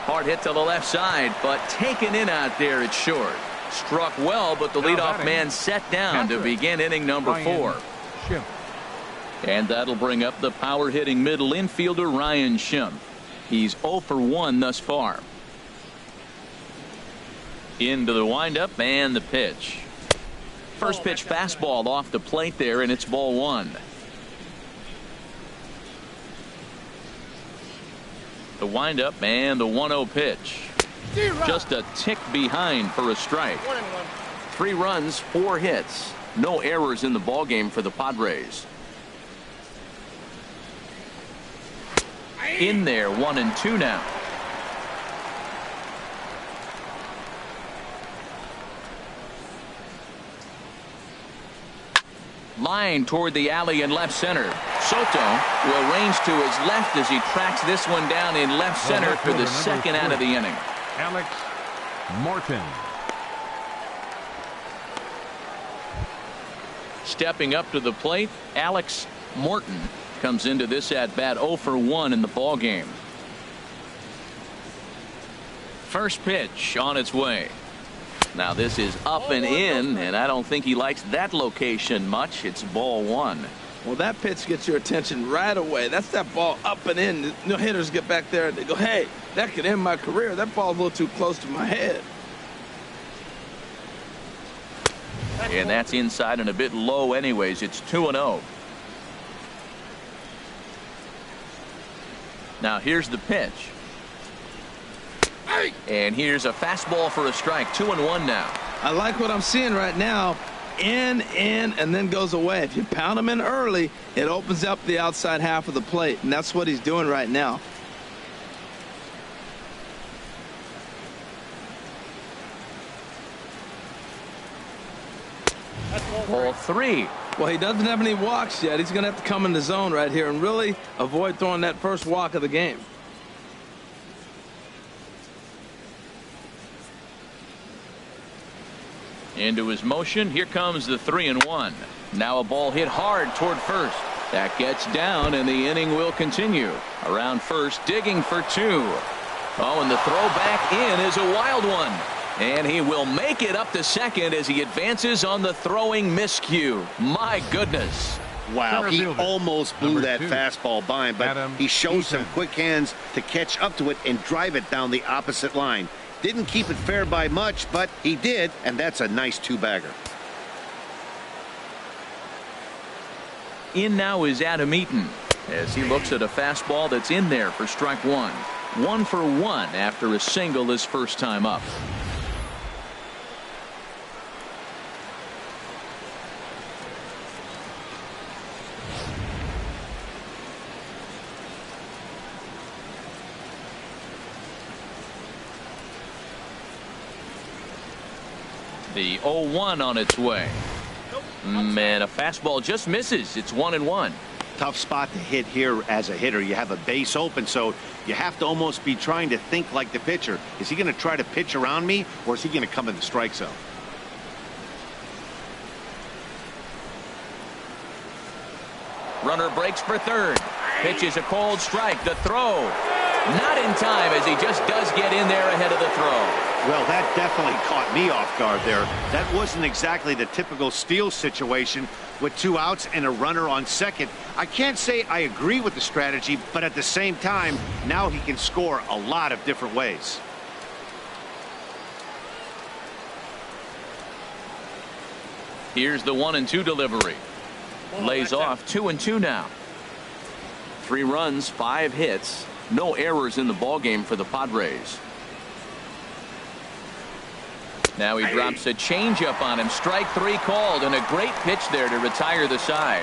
Hard hit to the left side, but taken in out there, it's short. Struck well, but the leadoff man set down to begin inning number 4. And that'll bring up the power hitting middle infielder Ryan Schimpf. He's 0 for 1 thus far. Into the windup and the pitch. First pitch fastball off the plate there, and it's ball 1. The windup and the 1-0 pitch. Just a tick behind for a strike. 3 runs, 4 hits. No errors in the ballgame for the Padres. In there, 1-2 now. Line toward the alley in left center. Soto will range to his left as he tracks this one down in left center for the second out of the inning. Alex Morton. Stepping up to the plate, Alex Morton comes into this at bat 0 for 1 in the ball game. First pitch on its way. Now this is up and in, and I don't think he likes that location much. It's ball 1. Well, that pitch gets your attention right away. That's that ball up and in. No hitters get back there and they go, hey, that could end my career. That ball's a little too close to my head. And that's inside and a bit low anyways. It's 2-0. Now here's the pitch. And here's a fastball for a strike. 2-1 now. I like what I'm seeing right now. In, and then goes away. If you pound him in early, it opens up the outside half of the plate, and that's what he's doing right now. Ball 3. Well, he doesn't have any walks yet. He's going to have to come in the zone right here and really avoid throwing that first walk of the game. Into his motion. Here comes the 3-1. Now a ball hit hard toward first. That gets down, and the inning will continue. Around first, digging for 2. Oh, and the throw back in is a wild one. And he will make it up to second as he advances on the throwing miscue. My goodness. Wow, he almost blew that fastball by him, but he shows some quick hands to catch up to it and drive it down the opposite line. Didn't keep it fair by much, but he did, and that's a nice 2-bagger. In now is Adam Eaton as he looks at a fastball that's in there for strike 1. 1 for 1 after a single his first time up. The 0-1 on its way. Man, a fastball just misses. It's 1-1. Tough spot to hit here as a hitter. You have a base open, so you have to almost be trying to think like the pitcher. Is he going to try to pitch around me, or is he going to come in the strike zone? Runner breaks for third. Pitches a cold strike. The throw. Not in time as he just does get in there ahead of the throw. Well, that definitely caught me off guard there. That wasn't exactly the typical steal situation with 2 outs and a runner on second. I can't say I agree with the strategy, but at the same time, now he can score a lot of different ways. Here's the 1-2 delivery. Lays off 2-2 now. 3 runs, 5 hits, no errors in the ballgame for the Padres. Now he drops a changeup on him. Strike 3 called, and a great pitch there to retire the side.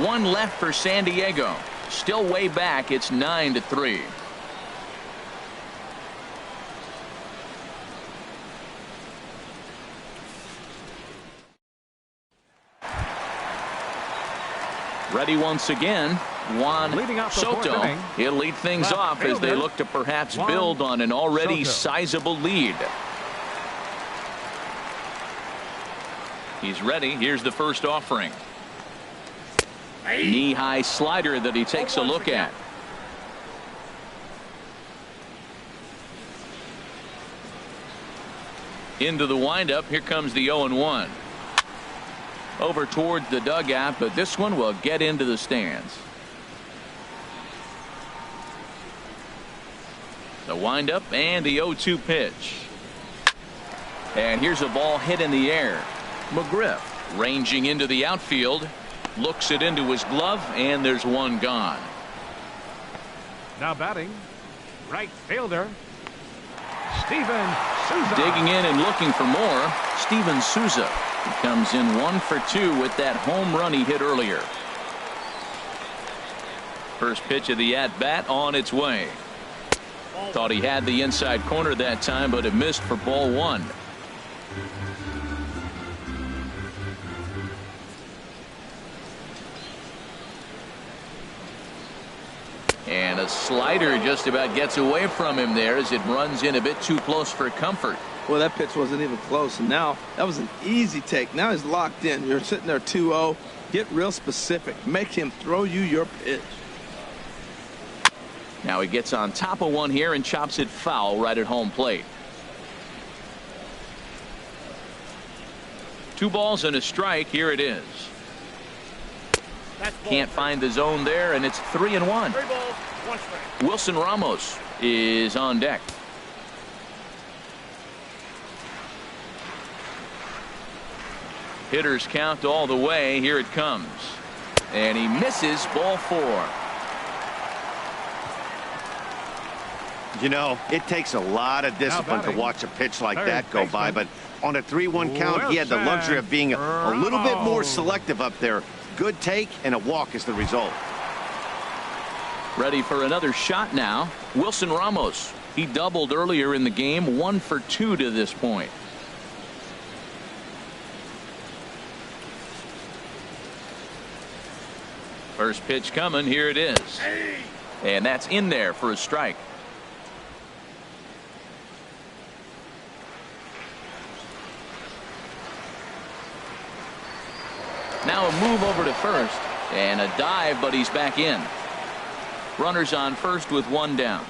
1 left for San Diego. Still way back. It's 9-3. Ready once again. Juan Soto. He'll lead things off as they look to perhaps build on an already sizable lead. He's ready. Here's the first offering. Knee-high slider that he takes a look at. Into the windup. Here comes the 0-1. Over towards the dugout, but this one will get into the stands. The windup and the 0-2 pitch. And here's a ball hit in the air. McGriff ranging into the outfield, looks it into his glove, and there's one gone. Now batting, right fielder, Steven Souza. Digging in and looking for more, Steven Souza. He comes in 1 for 2 with that home run he hit earlier. First pitch of the at-bat on its way. Thought he had the inside corner that time, but it missed for ball 1. And a slider just about gets away from him there as it runs in a bit too close for comfort. Well, that pitch wasn't even close, and now that was an easy take. Now he's locked in. You're sitting there 2-0. Get real specific. Make him throw you your pitch. Now he gets on top of one here and chops it foul right at home plate. 2 balls and a strike. Here it is. Can't find the zone there, and it's 3-1. 3 balls, 1 strike. Wilson Ramos is on deck. Hitters count all the way. Here it comes. And he misses ball 4. You know, it takes a lot of discipline to watch a pitch like that go by, but on a 3-1 count, he had the luxury of being a little bit more selective up there. Good take, and a walk is the result. Ready for another shot now. Wilson Ramos. He doubled earlier in the game, 1 for 2 to this point. First pitch coming. Here it is. And that's in there for a strike. Now a move over to first. And a dive, but he's back in. Runners on first with 1 down.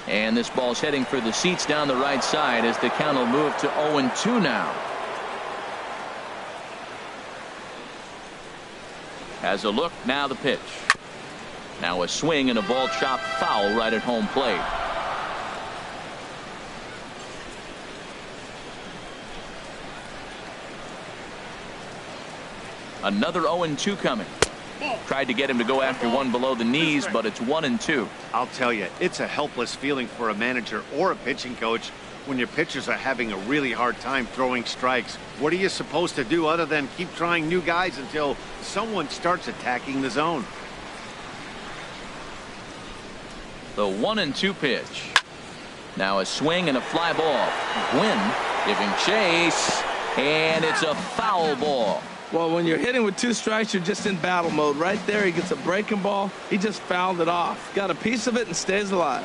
And this ball's heading for the seats down the right side as the count will move to 0-2 now. Has a look. Now the pitch. Now a swing and a ball chopped foul right at home plate. Another 0-2 coming. Tried to get him to go after one below the knees, but it's 1-2. I'll tell you, it's a helpless feeling for a manager or a pitching coach when your pitchers are having a really hard time throwing strikes. What are you supposed to do other than keep trying new guys until someone starts attacking the zone? The 1-2 pitch. Now a swing and a fly ball. Gwynn giving chase, and it's a foul ball. Well, when you're hitting with 2 strikes, you're just in battle mode. Right there, he gets a breaking ball. He just fouled it off. Got a piece of it and stays alive.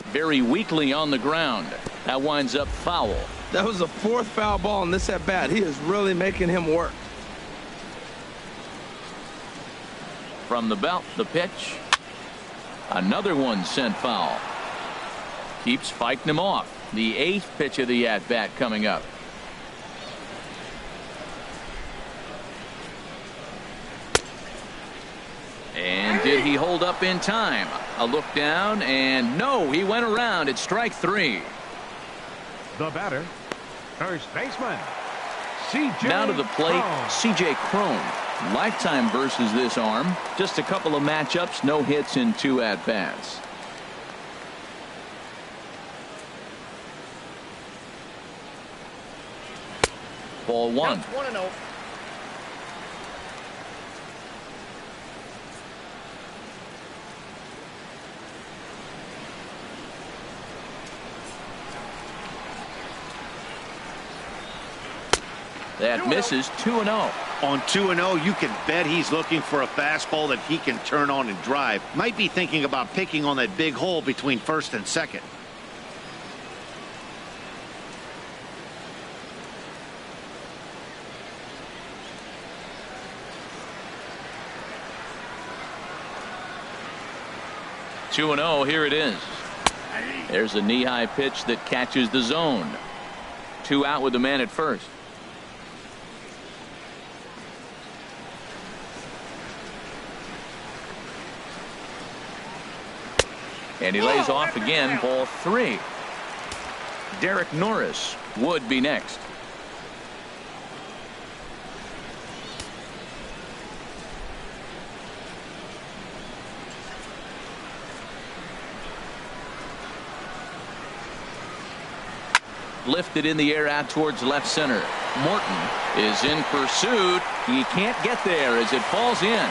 Very weakly on the ground. That winds up foul. That was the 4th foul ball in this at-bat. He is really making him work. From the belt, the pitch. Another one sent foul. Keeps fighting him off. The 8th pitch of the at-bat coming up. And did he hold up in time? A look down, and no, he went around. It's strike 3. The batter, first baseman, C.J. Now to the plate, Crone. C.J. Crone. Lifetime versus this arm. Just a couple of matchups, no hits in 2 at-bats. Ball 1. That's 1-0. That misses. 2-0. On 2-0, you can bet he's looking for a fastball that he can turn on and drive. Might be thinking about picking on that big hole between first and second. Two and 0. Here it is. There's a knee-high pitch that catches the zone. 2 out with the man at first. And he lays off again. Ball 3. Derek Norris would be next. Lifted in the air out towards left center. Morton is in pursuit. He can't get there as it falls in.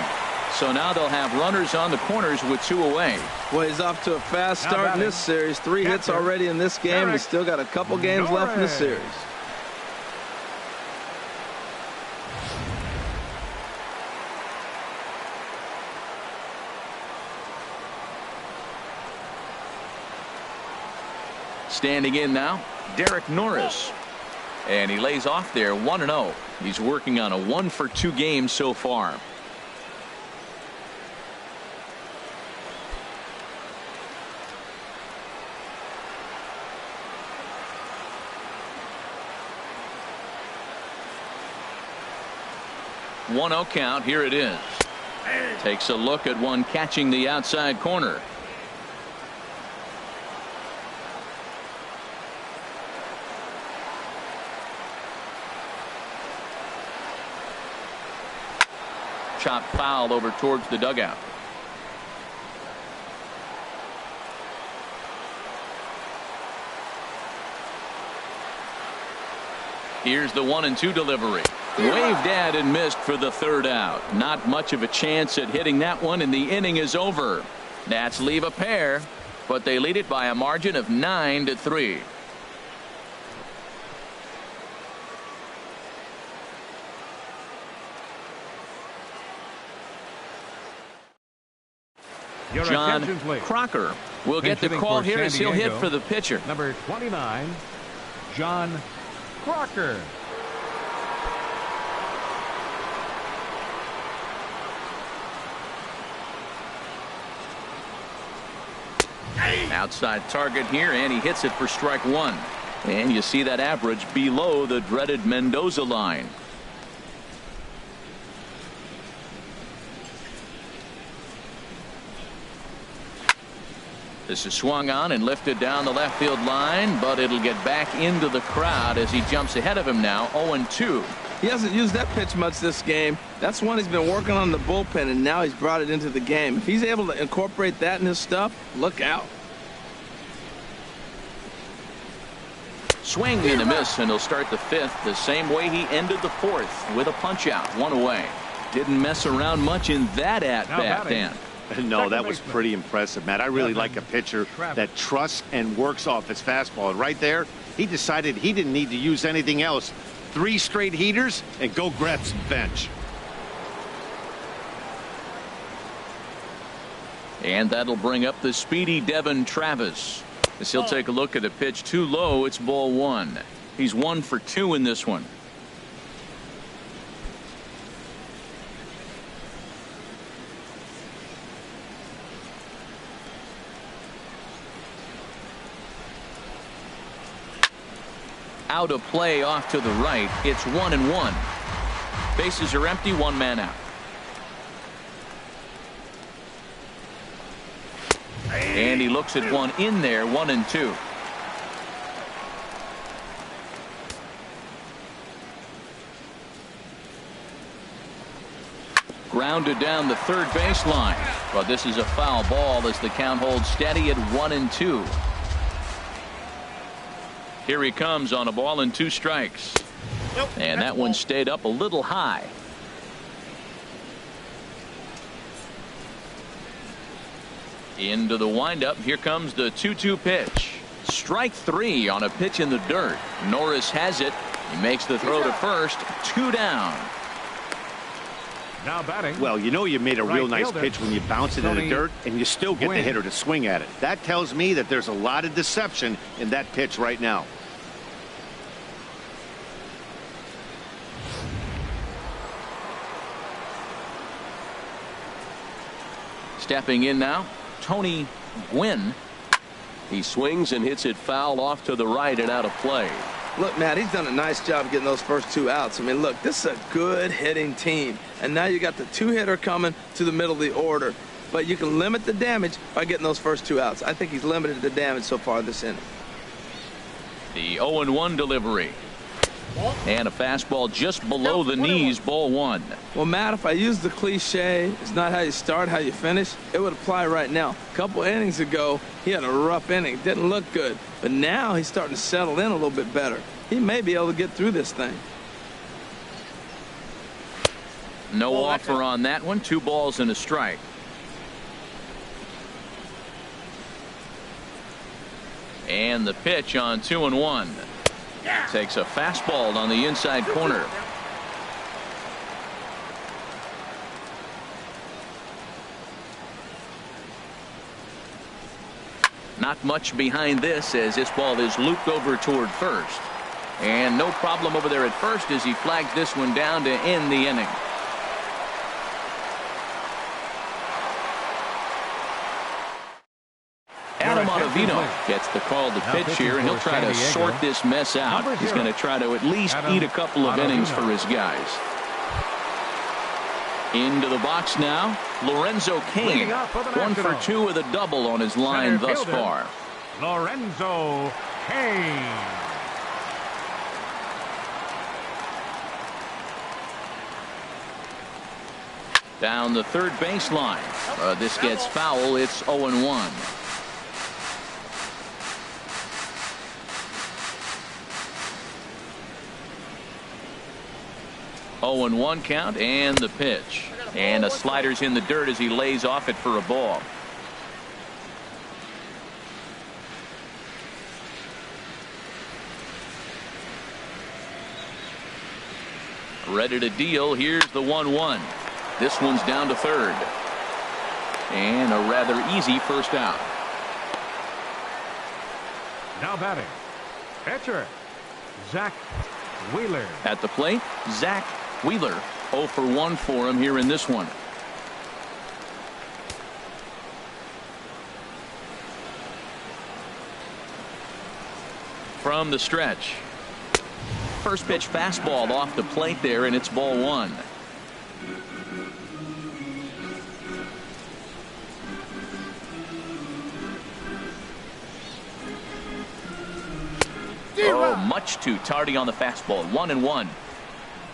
So now they'll have runners on the corners with 2 away. Well, he's off to a fast start in this series. 3 hits already in this game. He's still got a couple games left in the series. Standing in now, Derek Norris. And he lays off there, 1-0. He's working on a 1-for-2 game so far. One 0 count. Here it is. Takes a look at one catching the outside corner. Chopped foul over towards the dugout. Here's the 1-2 delivery. Waved at and missed for the third out. Not much of a chance at hitting that one, and the inning is over. Nats leave a pair, but they lead it by a margin of 9-3. John Crocker will get the call here as he'll hit for the pitcher. Number 29, John Crocker. Outside target here, and he hits it for strike one. And you see that average below the dreaded Mendoza line. This is swung on and lifted down the left field line, but it'll get back into the crowd as he jumps ahead of him now, 0-2. He hasn't used that pitch much this game. That's one he's been working on the bullpen, and now he's brought it into the game. If he's able to incorporate that in his stuff, look out. Swing and a miss, and he'll start the fifth the same way he ended the fourth, with a punch out, one away. Didn't mess around much in that at-bat, Dan. No, that was pretty impressive, Matt. I really like a pitcher that trusts and works off his fastball. And right there, he decided he didn't need to use anything else. 3 straight heaters and go grab some bench. And that'll bring up the speedy Devin Travis. As he'll take a look at a pitch too low, it's ball one. He's 1 for 2 in this one. Out of play off to the right. It's 1-1. Bases are empty, 1 man out. And he looks at one in there, 1-2. Grounded down the third baseline. But this is a foul ball as the count holds steady at 1-2. Here he comes on a ball and 2 strikes. And that one stayed up a little high. Into the windup. Here comes the 2-2 pitch. Strike 3 on a pitch in the dirt. Norris has it. He makes the throw to first. 2 down. Now batting. Well, you know you made a real nice pitch when you bounce it in the dirt and you still get the hitter to swing at it. That tells me that there's a lot of deception in that pitch right now. Stepping in now, Tony Gwynn. He swings and hits it foul off to the right and out of play. Look, Matt, he's done a nice job getting those first 2 outs. I mean, look, this is a good hitting team. And now you got the 2-hitter coming to the middle of the order. But you can limit the damage by getting those first 2 outs. I think he's limited the damage so far this inning. The 0-1 delivery. And a fastball just below the knees, ball 1. Well, Matt, if I use the cliche, it's not how you start, how you finish, it would apply right now. A couple innings ago, he had a rough inning. Didn't look good. But now he's starting to settle in a little bit better. He may be able to get through this thing. No offer on that one. 2 balls and a strike. And the pitch on 2-1. Takes a fastball on the inside corner. Not much behind this as this ball is looped over toward first. And no problem over there at first as he flags this one down to end the inning. Ottavino gets the call to pitch here, and he'll try to sort this mess out. He's going to try to at least eat a couple of innings for his guys. Into the box now, Lorenzo Cain. 1 for 2 with a double on his line thus far. Lorenzo Cain. Down the third baseline. This gets foul. It's 0-1. Oh and 1 count, and the pitch. And a slider's in the dirt as he lays off it for a ball. Ready to deal. Here's the 1-1. This one's down to third. And a rather easy first out. Now batting, pitcher, Zack Wheeler. At the plate, Zack Wheeler. 0 for 1 for him here in this one. From the stretch. First pitch fastball off the plate there, and it's ball 1. Oh, much too tardy on the fastball. 1-1.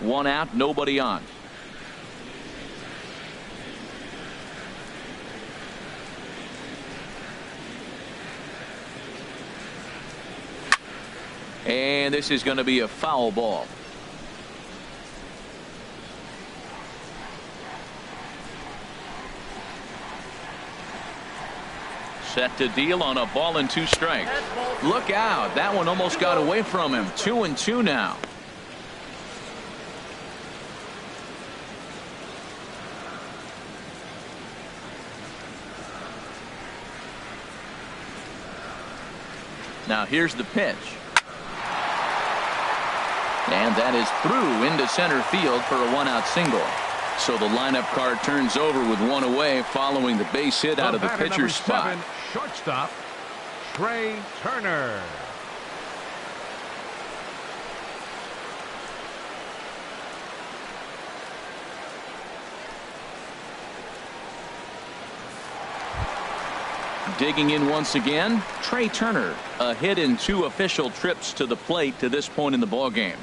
1 out, nobody on. And this is going to be a foul ball. Set to deal on a ball and 2 strikes. Look out. That one almost got away from him. 2-2 now. Now here's the pitch. And that is through into center field for a 1-out single. So the lineup card turns over with 1 away following the base hit out of the pitcher's spot. Shortstop, Trey Turner. Digging in once again, Trey Turner. A hit in 2 official trips to the plate to this point in the ballgame.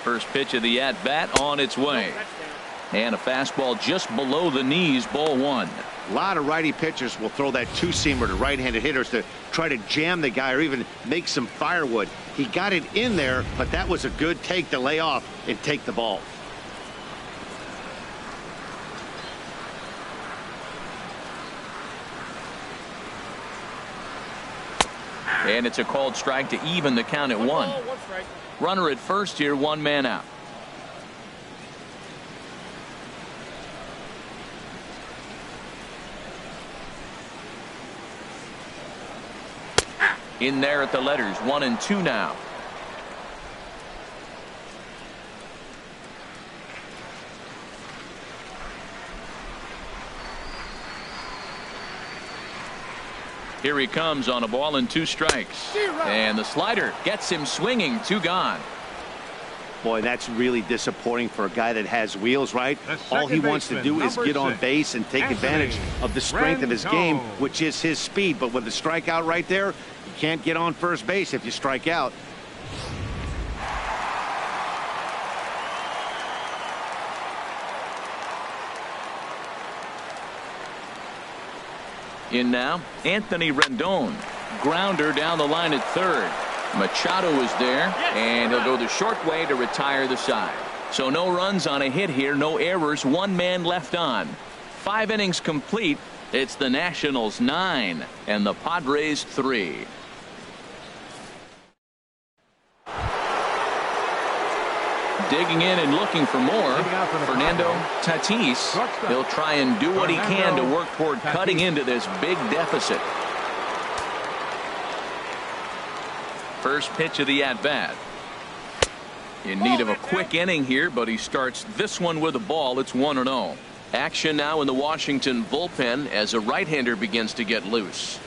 First pitch of the at-bat on its way. And a fastball just below the knees, ball 1. A lot of righty pitchers will throw that 2-seamer to right-handed hitters to try to jam the guy or even make some firewood. He got it in there, but that was a good take to lay off and take the ball. And it's a called strike to even the count at 1. Runner at first here, 1 man out. In there at the letters, 1-2 now. Here he comes on a ball and 2 strikes. And the slider gets him swinging. 2 gone. Boy, that's really disappointing for a guy that has wheels, right? All he wants to do is get on base and take advantage of the strength of his game, which is his speed. But with the strikeout right there, you can't get on first base if you strike out. In now, Anthony Rendon. Grounder down the line at third. Machado is there, and he'll go the short way to retire the side. So no runs on a hit here, no errors, 1 man left on. 5 innings complete. It's the Nationals 9 and the Padres 3. Digging in and looking for more, Fernando Tatis. He'll try and do what he can to work toward cutting into this big deficit. First pitch of the at-bat. In need of a quick inning here, but he starts this one with a ball. It's 1-0. Action now in the Washington bullpen as a right-hander begins to get loose.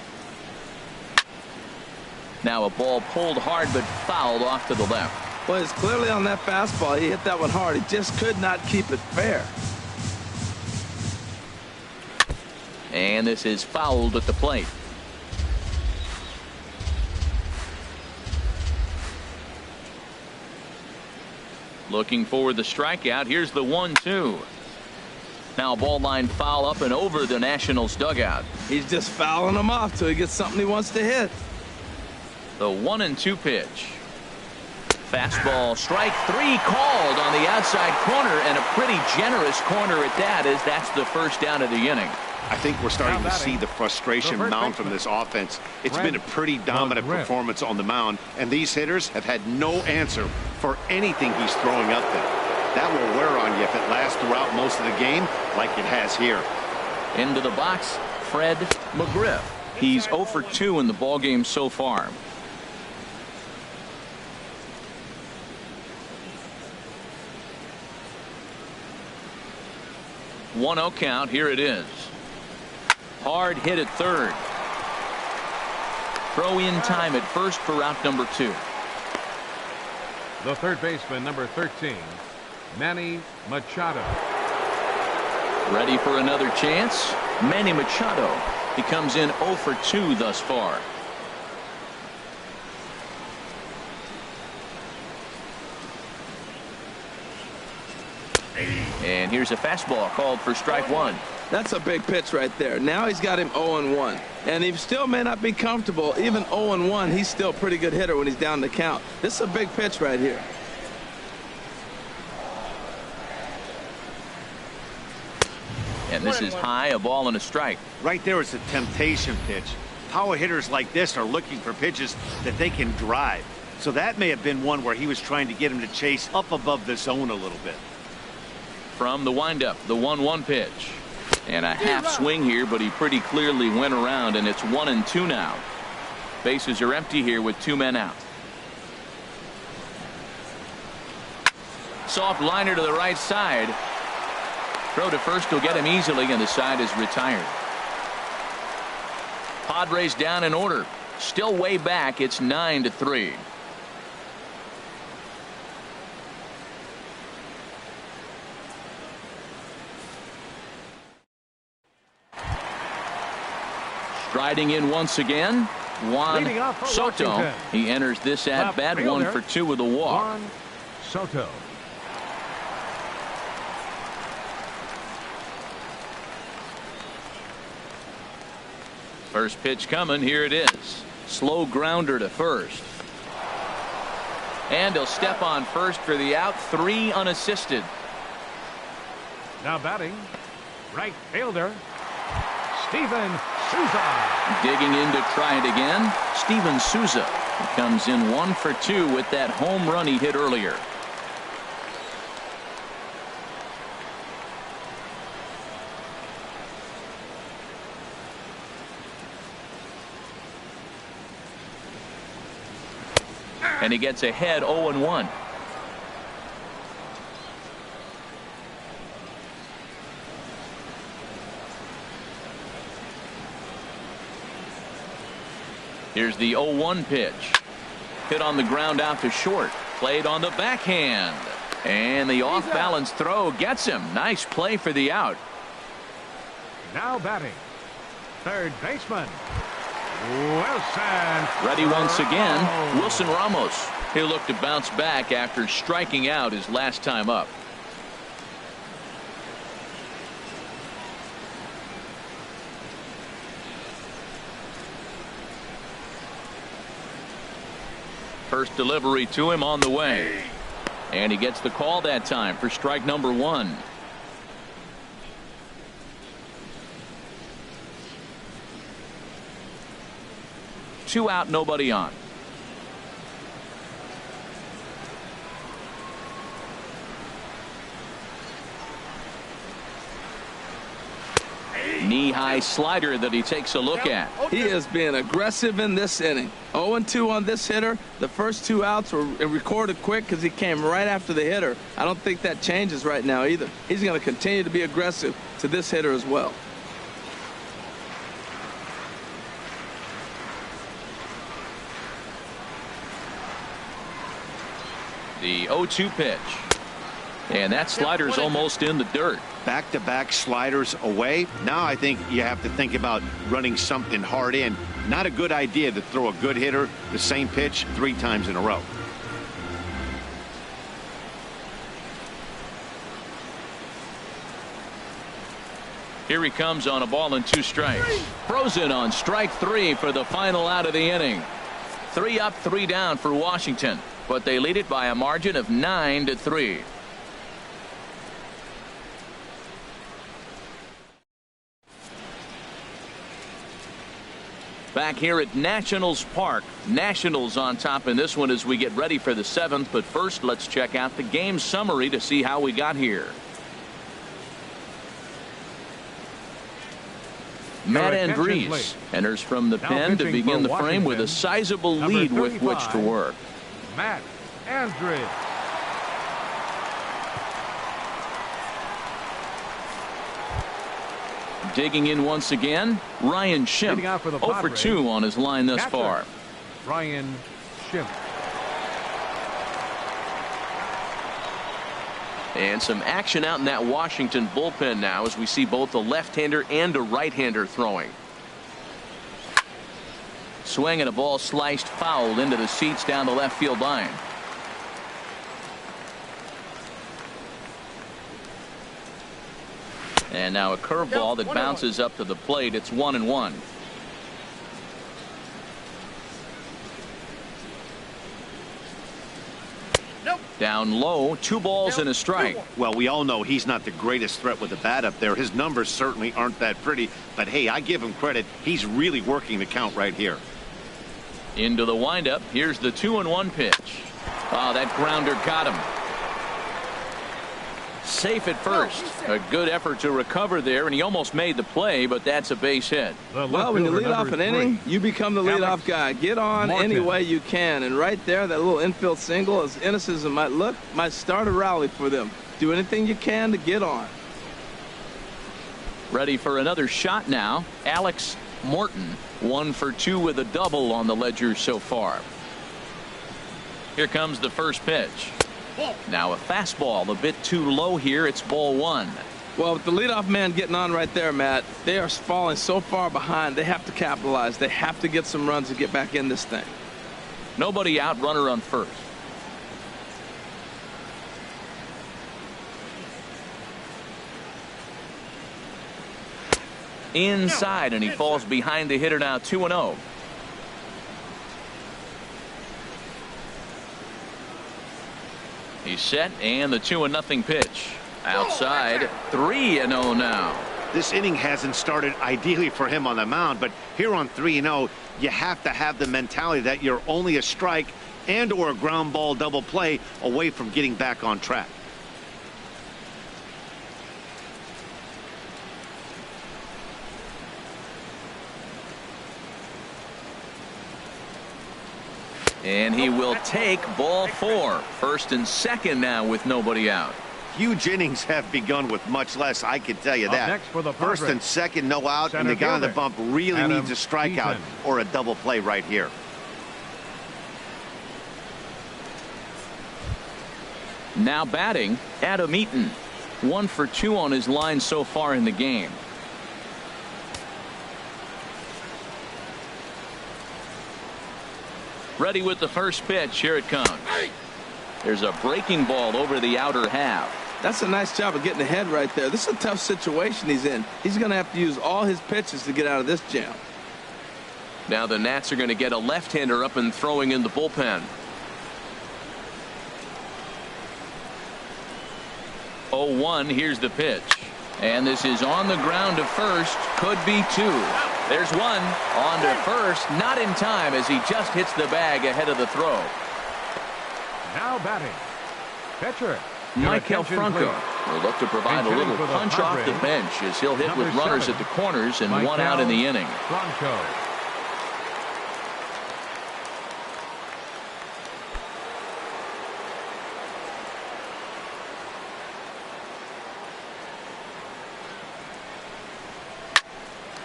Now a ball pulled hard but fouled off to the left. Well, it's clearly on that fastball. He hit that one hard. He just could not keep it fair. And this is fouled at the plate. Looking for the strikeout. Here's the 1-2. Now a ball line foul up and over the Nationals dugout. He's just fouling them off till he gets something he wants to hit. The 1-2 pitch. Fastball, strike 3 called on the outside corner, and a pretty generous corner at that, as that's the first down of the inning. I think we're starting to see the frustration mount from this offense. It's been a pretty dominant performance on the mound, and these hitters have had no answer for anything he's throwing up there. That will wear on you if it lasts throughout most of the game like it has here. Into the box, Fred McGriff. He's 0 for 2 in the ballgame so far. One 0 count. Here it is. Hard hit at third. Throw in time at first for route number 2. The third baseman, number 13, Manny Machado. Ready for another chance. Manny Machado. He comes in 0 for 2 thus far. And here's a fastball called for strike 1. That's a big pitch right there. Now he's got him 0-1. And he still may not be comfortable. Even 0-1, he's still a pretty good hitter when he's down the count. This is a big pitch right here. And this is high, a ball and a strike. Right there is a temptation pitch. Power hitters like this are looking for pitches that they can drive. So that may have been one where he was trying to get him to chase up above the zone a little bit. From the windup, the 1-1 pitch. And a half swing here, but he pretty clearly went around, and it's 1-2 now. Bases are empty here with 2 men out. Soft liner to the right side. Throw to first will get him easily, and the side is retired. Padres down in order. Still way back. It's 9-3. Striding in once again, Juan Soto. He enters this at bat 1 for 2 with a walk. Juan Soto. First pitch coming. Here it is. Slow grounder to first. And he'll step on first for the out. 3 unassisted. Now batting, right fielder, Steven Souza. Digging in to try it again. Steven Souza. He comes in 1 for 2 with that home run he hit earlier. And he gets ahead 0-1. Here's the 0-1 pitch. Hit on the ground out to short. Played on the backhand. And the off-balance throw gets him. Nice play for the out. Now batting, third baseman, Wilson. Ready once again, Wilson Ramos. He'll look to bounce back after striking out his last time up. First delivery to him on the way. And he gets the call that time for strike number 1. Two out, nobody on. Knee-high slider that he takes a look at. He is being aggressive in this inning. 0-2 on this hitter. The first 2 outs were recorded quick because he came right after the hitter. I don't think that changes right now either. He's going to continue to be aggressive to this hitter as well. The 0-2 pitch. And that slider's almost in the dirt. Back-to-back sliders away. Now I think you have to think about running something hard in. Not a good idea to throw a good hitter the same pitch 3 times in a row. Here he comes on a ball and 2 strikes. Frozen on strike 3 for the final out of the inning. 3 up, 3 down for Washington, but they lead it by a margin of 9-3. Back here at Nationals Park. Nationals on top in this one as we get ready for the 7th. But first, let's check out the game summary to see how we got here. Matt Andriese enters from the pen to begin the frame with a sizable lead with which to work. Matt Andriese. Digging in once again, Ryan Schimpf. 0 for 2 on his line thus far. Ryan Schimpf. And some action out in that Washington bullpen now as we see both a left-hander and a right-hander throwing. Swing and a ball sliced foul into the seats down the left field line. And now a curveball that bounces up to the plate. It's 1-1. Down low, 2 balls and a strike. Well, we all know he's not the greatest threat with the bat up there. His numbers certainly aren't that pretty, but hey, I give him credit. He's really working the count right here. Into the windup. Here's the 2-1 pitch. Oh, that grounder got him. Safe at first. A good effort to recover there, and he almost made the play, but that's a base hit. Well, when you lead off an inning, you become the leadoff guy. Get on any way you can. And right there, that little infield single, as innocent as it might look, might start a rally for them. Do anything you can to get on. Ready for another shot now. Alex Morton, 1 for 2 with a double on the ledger so far. Here comes the first pitch. Now a fastball a bit too low here. It's ball 1. Well, with the leadoff man getting on right there, Matt, they are falling so far behind. They have to capitalize. They have to get some runs to get back in this thing. Nobody out, runner on first. Inside, and he falls behind the hitter now. 2-0. He's set, and the 2-0 pitch. Outside, 3-0 now. This inning hasn't started ideally for him on the mound, but here on 3-0, you have to have the mentality that you're only a strike and or a ground ball double play away from getting back on track. And he will take ball 4. First and second now with nobody out. Huge innings have begun with much less, I can tell you that. Next for the First and second, no out, and the guy on the bump really needs a strikeout or a double play right here. Now batting, Adam Eaton. 1 for 2 on his line so far in the game. Ready with the first pitch. Here it comes. There's a breaking ball over the outer half. That's a nice job of getting ahead right there. This is a tough situation he's in. He's going to have to use all his pitches to get out of this jam. Now the Nats are going to get a left-hander up and throwing in the bullpen. 0-1. Here's the pitch. And this is on the ground to first. Could be 2. There's 1 on to first. Not in time as he just hits the bag ahead of the throw. Now batting, pitcher Michael Franco will look to provide a little punch off the bench as he'll hit with runners at the corners and 1 out in the inning. Franco.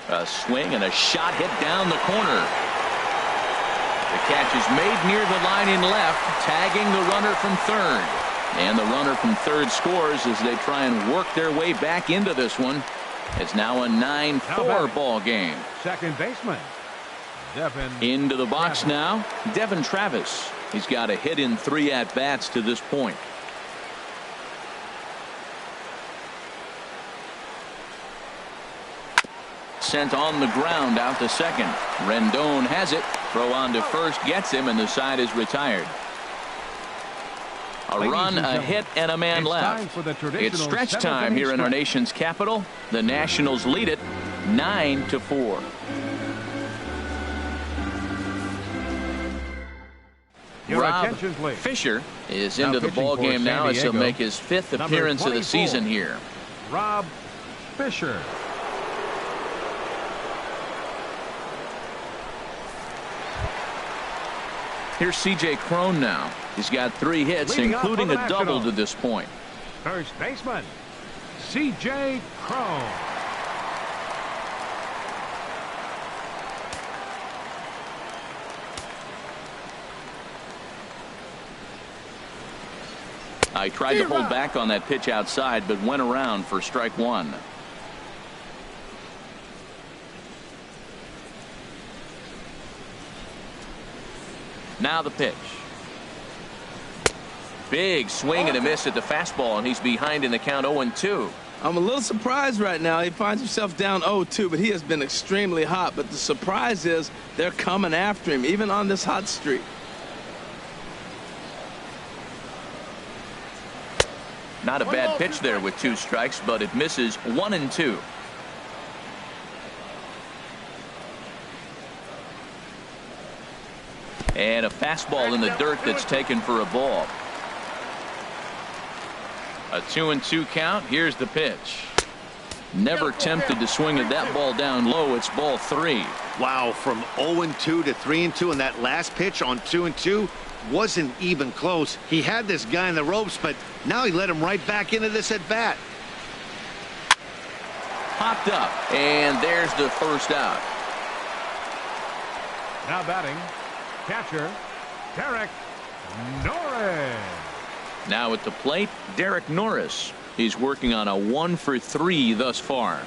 A swing and a shot hit down the corner. The catch is made near the line in left, tagging the runner from third. And the runner from third scores as they try and work their way back into this one. It's now a 9-4 ball game. Second baseman, Devin. Into the box Travis. now, Devin Travis. He's got a hit in 3 at-bats to this point. Sent on the ground out to second. Rendon has it. Throw on to first gets him, and the side is retired. A run, a hit, and a man left. It's stretch time here in our nation's capital. The Nationals lead it 9-4. Rob Fisher is into the ball game now as he'll make his 5th appearance of the season here. Rob Fisher. Here's C.J. Cron now. He's got 3 hits, including a double to this point. First baseman, C.J. Cron. I tried to hold back on that pitch outside, but went around for strike 1. Now the pitch. Big swing and a miss at the fastball, and he's behind in the count 0-2. I'm a little surprised right now. He finds himself down 0-2, but he has been extremely hot. But the surprise is they're coming after him, even on this hot streak. Not a bad pitch there with 2 strikes, but it misses 1-2. And a fastball in the dirt that's taken for a ball. A 2-2 count. Here's the pitch. Never tempted to swing at that ball down low. It's ball 3. Wow, from 0-2 to 3-2, and that last pitch on 2-2 wasn't even close. He had this guy in the ropes, but now he let him right back into this at bat. Popped up, and there's the first out. Now batting, catcher, Derek Norris. Now at the plate, Derek Norris. He's working on a 1-for-3 thus far.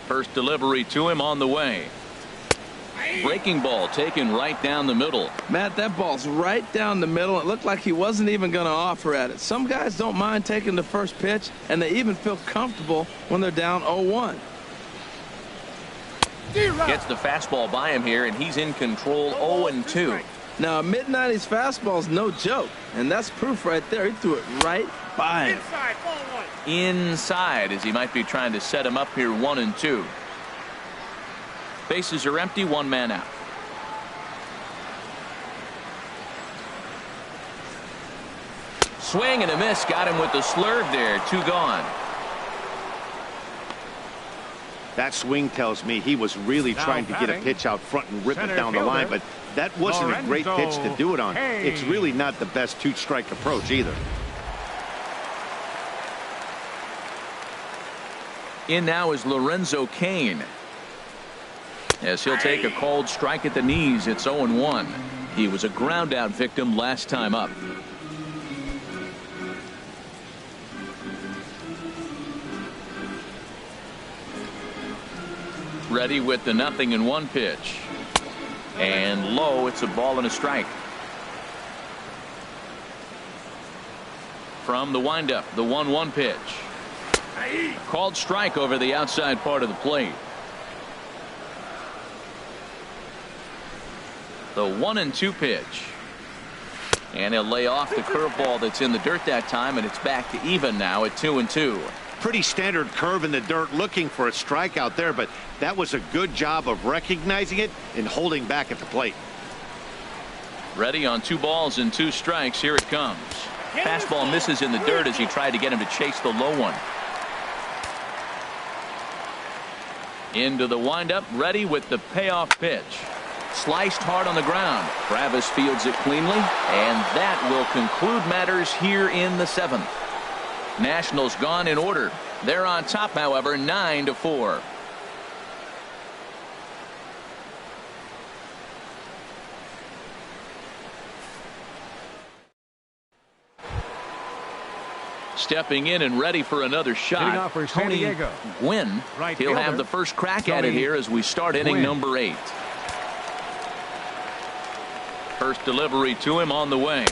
First delivery to him on the way. Breaking ball taken right down the middle. Matt, that ball's right down the middle. It looked like he wasn't even going to offer at it. Some guys don't mind taking the first pitch, and they even feel comfortable when they're down 0-1. Gets the fastball by him here, and he's in control 0-2. Now, a mid-90s fastball is no joke, and that's proof right there. He threw it right by him. Inside, ball 1. Inside, as he might be trying to set him up here 1-2. Bases are empty, 1 man out. Swing and a miss. Got him with the slurve there. 2 gone. That swing tells me he was really trying to get a pitch out front and rip it down the line, but that wasn't a great pitch to do it on. It's really not the best 2-strike approach either. In now is Lorenzo Cain, as he'll take a called strike at the knees. It's 0-1. He was a ground out victim last time up. Ready with the 0-1 pitch. And low, it's a ball and a strike. From the windup, the 1-1 pitch. Called strike over the outside part of the plate. The 1-2 pitch. And he'll lay off the curveball that's in the dirt that time, and it's back to even now at 2-2. Pretty standard curve in the dirt, looking for a strikeout there, but that was a good job of recognizing it and holding back at the plate. Ready on 2 balls and 2 strikes. Here it comes. Fastball misses in the dirt as he tried to get him to chase the low one. Into the windup, ready with the payoff pitch. Sliced hard on the ground. Travis fields it cleanly, and that will conclude matters here in the 7th. Nationals gone in order. They're on top, however, 9-4. stepping in and ready for another Hitting shot. off for San Diego. Gwynn. Right He'll have fielder, the first crack at it here as we start inning Gwynn. number 8. First delivery to him on the way.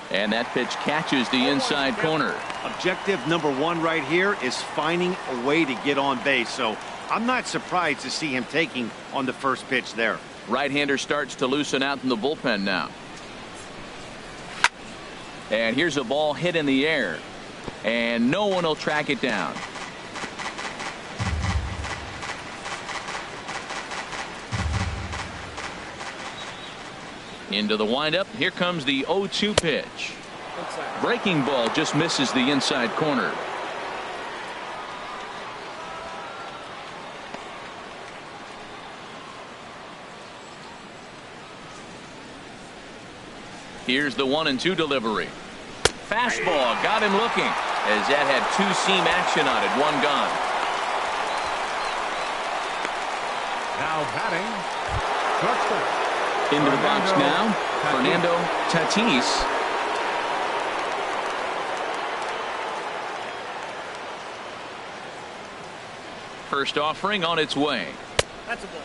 And that pitch catches the inside corner. Objective number 1 right here is finding a way to get on base. So I'm not surprised to see him taking on the first pitch there. Right-hander starts to loosen out in the bullpen now. And here's a ball hit in the air. And no one will track it down. Into the windup. Here comes the 0-2 pitch. Breaking ball just misses the inside corner. Here's the 1-2 delivery. Fastball got him looking as that had 2-seam action on it. One gone. Now batting. Shortstop. Into the box now, Fernando Tatis. First offering on its way.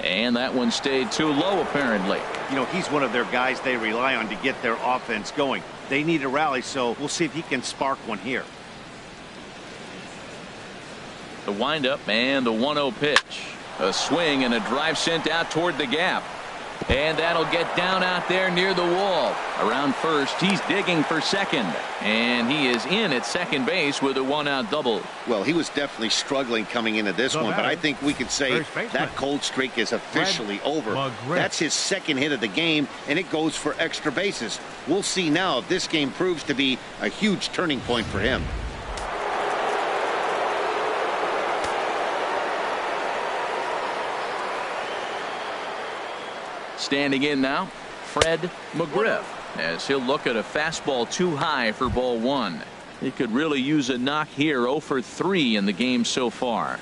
And that one stayed too low, apparently. You know, he's one of their guys they rely on to get their offense going. They need a rally, so we'll see if he can spark one here. The windup and the 1-0 pitch. A swing and a drive sent out toward the gap. And that'll get down out there near the wall. Around first, he's digging for second. And he is in at second base with a 1-out double. Well, he was definitely struggling coming into this one, but I think we could say that cold streak is officially over. That's his second hit of the game, and it goes for extra bases. We'll see now if this game proves to be a huge turning point for him. Standing in now, Fred McGriff, as he'll look at a fastball too high for ball 1. He could really use a knock here. 0 for 3 in the game so far.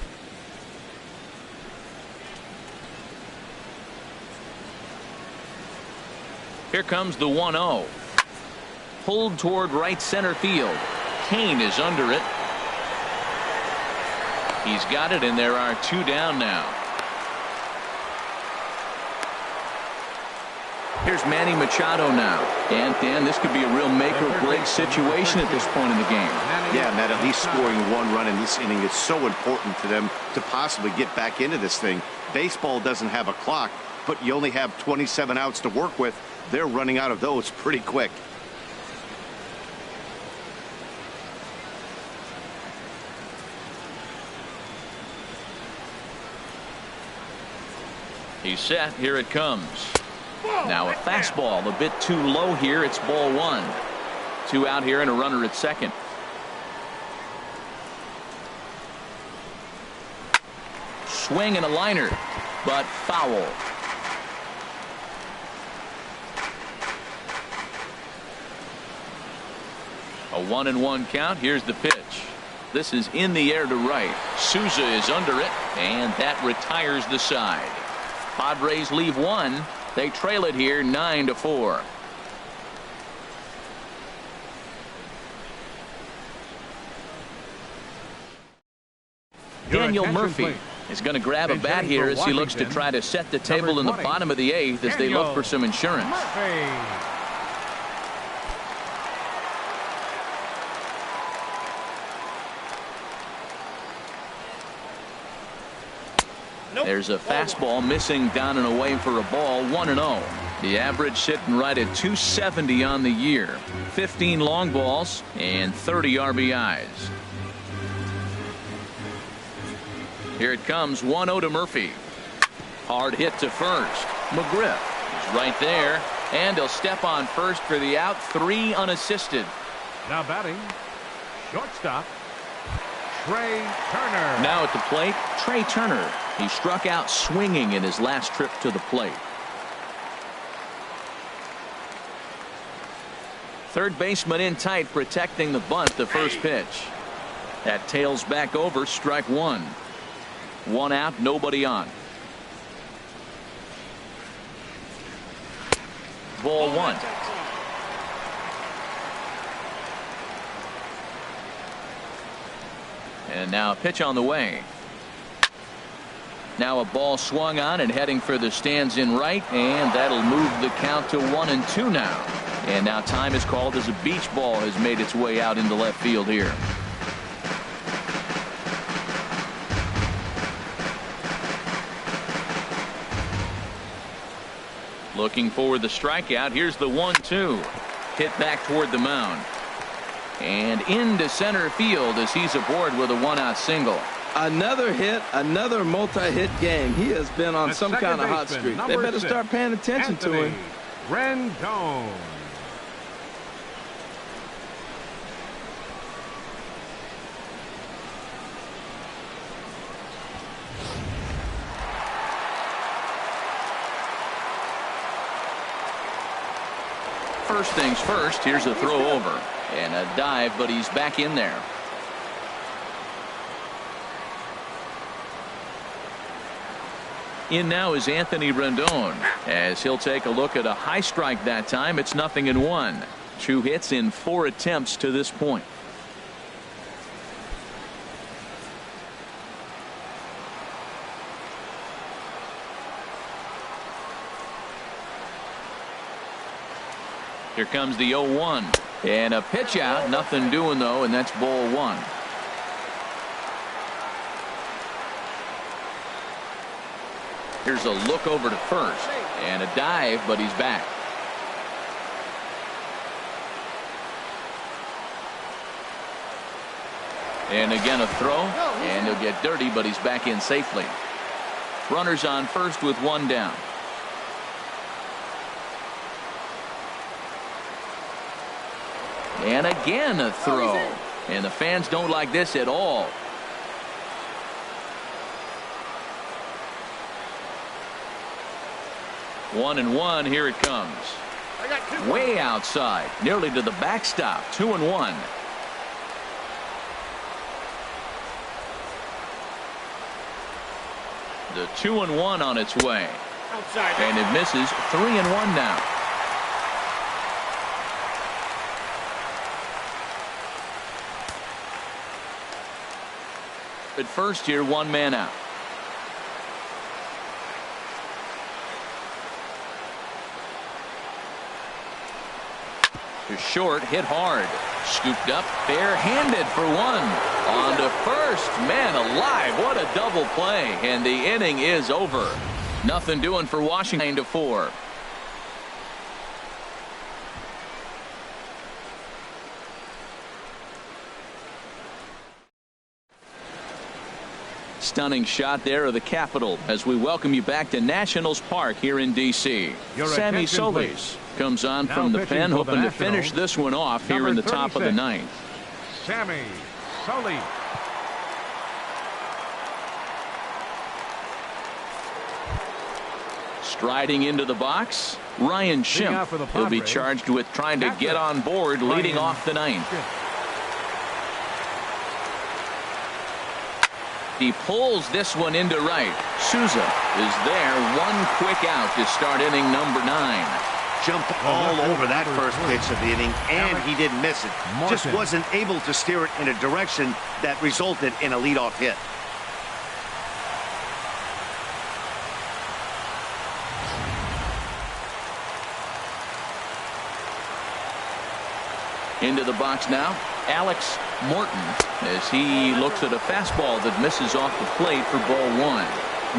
Here comes the 1-0. Pulled toward right center field. Kane is under it. He's got it, and there are 2 down now. Here's Manny Machado now. And Dan, this could be a real make or break situation at this point in the game. Yeah, Matt, at least scoring 1 run in this inning is so important to them to possibly get back into this thing. Baseball doesn't have a clock, but you only have 27 outs to work with. They're running out of those pretty quick. He's set. Here it comes. Now a fastball a bit too low here. It's ball 1. 2 out here and a runner at second. Swing and a liner, but foul. A 1-1 count. Here's the pitch. This is in the air to right. Souza is under it, and that retires the side. Padres leave 1. They trail it here 9-4. Daniel Murphy is going to grab a bat here as he looks to try to set the table in the bottom of the 8th as they look for some insurance. There's a fastball missing down and away for a ball. 1-0. The average sitting right at 270 on the year. 15 long balls and 30 RBIs. Here it comes. 1-0 to Murphy. Hard hit to first. McGriff is right there, and he'll step on first for the out. 3 unassisted. Now batting, shortstop, Trey Turner. Now at the plate, Trey Turner. He struck out swinging in his last trip to the plate. Third baseman in tight, protecting the bunt. The first pitch. That tails back over. Strike 1. 1 out, nobody on. Ball 1. And now a pitch on the way. Now a ball swung on and heading for the stands in right, and that'll move the count to 1-2 now. And now time is called as a beach ball has made its way out into left field here. Looking for the strikeout. Here's the 1-2. Hit back toward the mound. And into center field as he's aboard with a 1-out single. Another hit, another multi-hit game. He has been on some kind of hot streak. They better start paying attention to him. Rendon. First things first, here's a throw over and a dive, but he's back in there. In now is Anthony Rendon as he'll take a look at a high strike that time. It's 0-1. 2 hits in 4 attempts to this point. Here comes the 0-1 and a pitch out. Nothing doing though, and that's ball 1. Here's a look over to first and a dive, but he's back. And again a throw, and he'll get dirty, but he's back in safely. Runners on first with 1 down. And again a throw, and the fans don't like this at all. One and one, here it comes. Way outside, nearly to the backstop. 2-1. The 2-1 on its way. Outside. And it misses. 3-1 now. At first here, 1 man out. To short, hit hard. Scooped up, bare-handed for 1. On to first. Man alive, what a double play. And the inning is over. Nothing doing for Washington. 9-4. Stunning shot there of the Capitol as we welcome you back to Nationals Park here in D.C. Sammy Solis comes on from the pen, hoping to finish this one off here in the top of the 9th. Sammy Solis. Striding into the box, Ryan Schimpf. He'll be charged with trying to get on board, leading off the 9th. He pulls this one into right. Souza is there. 1 quick out to start inning number 9. Jumped all over that first pitch of the inning, and he didn't miss it. Just wasn't able to steer it in a direction that resulted in a leadoff hit. Into the box now, Alex Morton, as he looks at a fastball that misses off the plate for ball 1.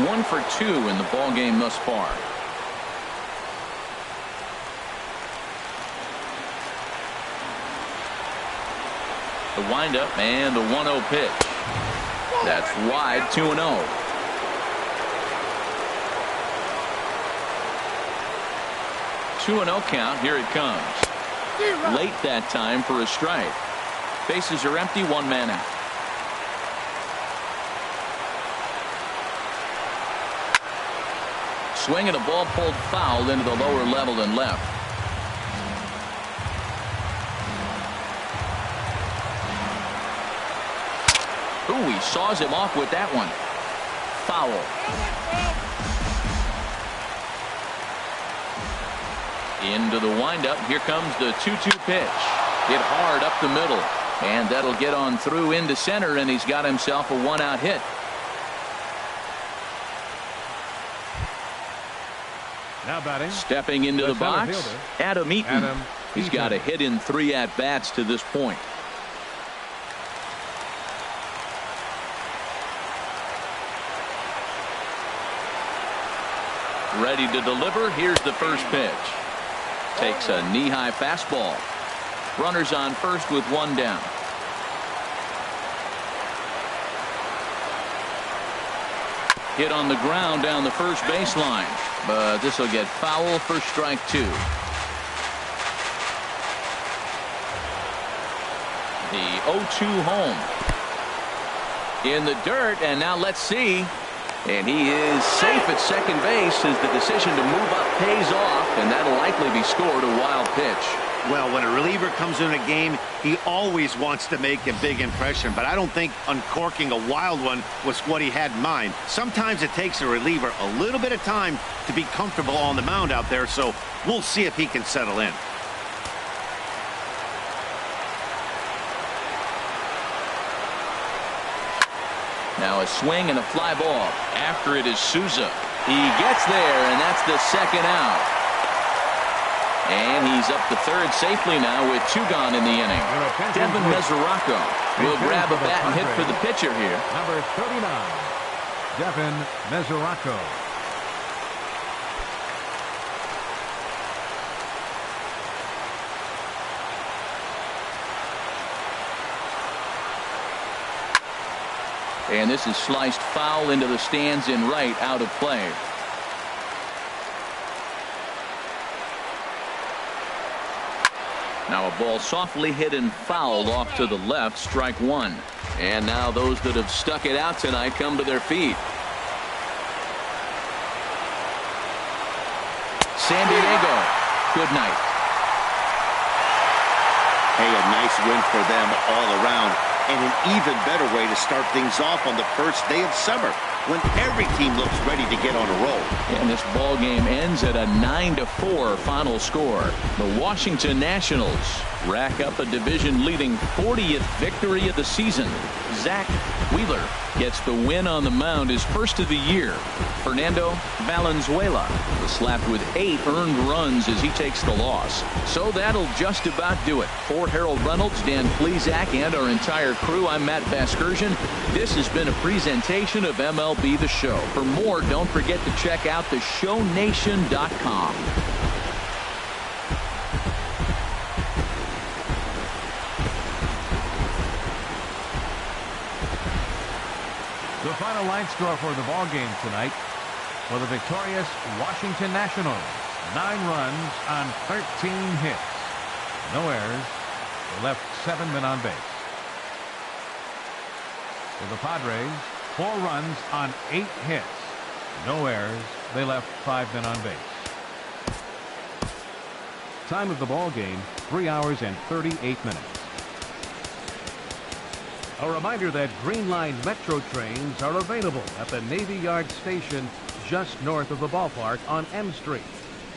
1 for 2 in the ball game thus far. The windup and the 1-0 pitch. That's wide. 2-0. Count. Here it comes. Late that time for a strike. Bases are empty. 1 man out. Swing and a ball pulled foul into the lower level and left. Ooh, he saws him off with that one. Foul. Into the windup. Here comes the 2-2 pitch. Hit hard up the middle. And that'll get on through into center, and he's got himself a one-out hit. Now batting. Stepping into the box, fielder, Adam Eaton. He's got a hit in 3 at-bats to this point. Ready to deliver. Here's the first pitch. Takes a knee-high fastball. Runners on first with 1 down. Hit on the ground down the first baseline, but this will get foul for strike 2. The 0-2 home. In the dirt, and now let's see. And he is safe at second base as the decision to move up pays off, and that'll likely be scored a wild pitch. Well, when a reliever comes in a game, he always wants to make a big impression, but I don't think uncorking a wild one was what he had in mind. Sometimes it takes a reliever a little bit of time to be comfortable on the mound out there, so we'll see if he can settle in. Now a swing and a fly ball. After it is Souza. He gets there, and that's the second out. And he's up to third safely now with 2 gone in the inning. Devin Mesoraco will grab a bat and hit for the pitcher here. Number 39, Devin Mesoraco. And this is sliced foul into the stands in right, out of play. Now a ball softly hit and fouled off to the left, strike 1. And now those that have stuck it out tonight come to their feet. San Diego, good night. Hey, a nice win for them all around, and an even better way to start things off on the first day of summer when every team looks ready to get on a roll. And this ball game ends at a 9-4 final score. The Washington Nationals rack up a division-leading 40th victory of the season. Zack Wheeler gets the win on the mound, his first of the year. Fernando Valenzuela was slapped with 8 earned runs as he takes the loss. So that'll just about do it. For Harold Reynolds, Dan Plesac, and our entire crew, I'm Matt Vasgersian. This has been a presentation of MLB The Show. For more, don't forget to check out theshownation.com. The final line score for the ball game tonight for the victorious Washington Nationals: 9 runs on 13 hits. No errors. They left 7 men on base. For the Padres, 4 runs on 8 hits. No errors. They left 5 men on base. Time of the ball game, 3 hours and 38 minutes. A reminder that Green Line Metro trains are available at the Navy Yard station just north of the ballpark on M Street.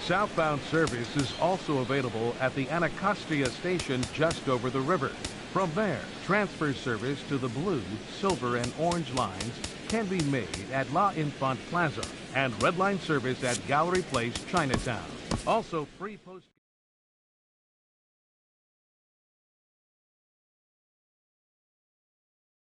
Southbound service is also available at the Anacostia station just over the river. From there, transfer service to the blue, silver, and orange lines can be made at La Infant Plaza and Red Line service at Gallery Place, Chinatown. Also free post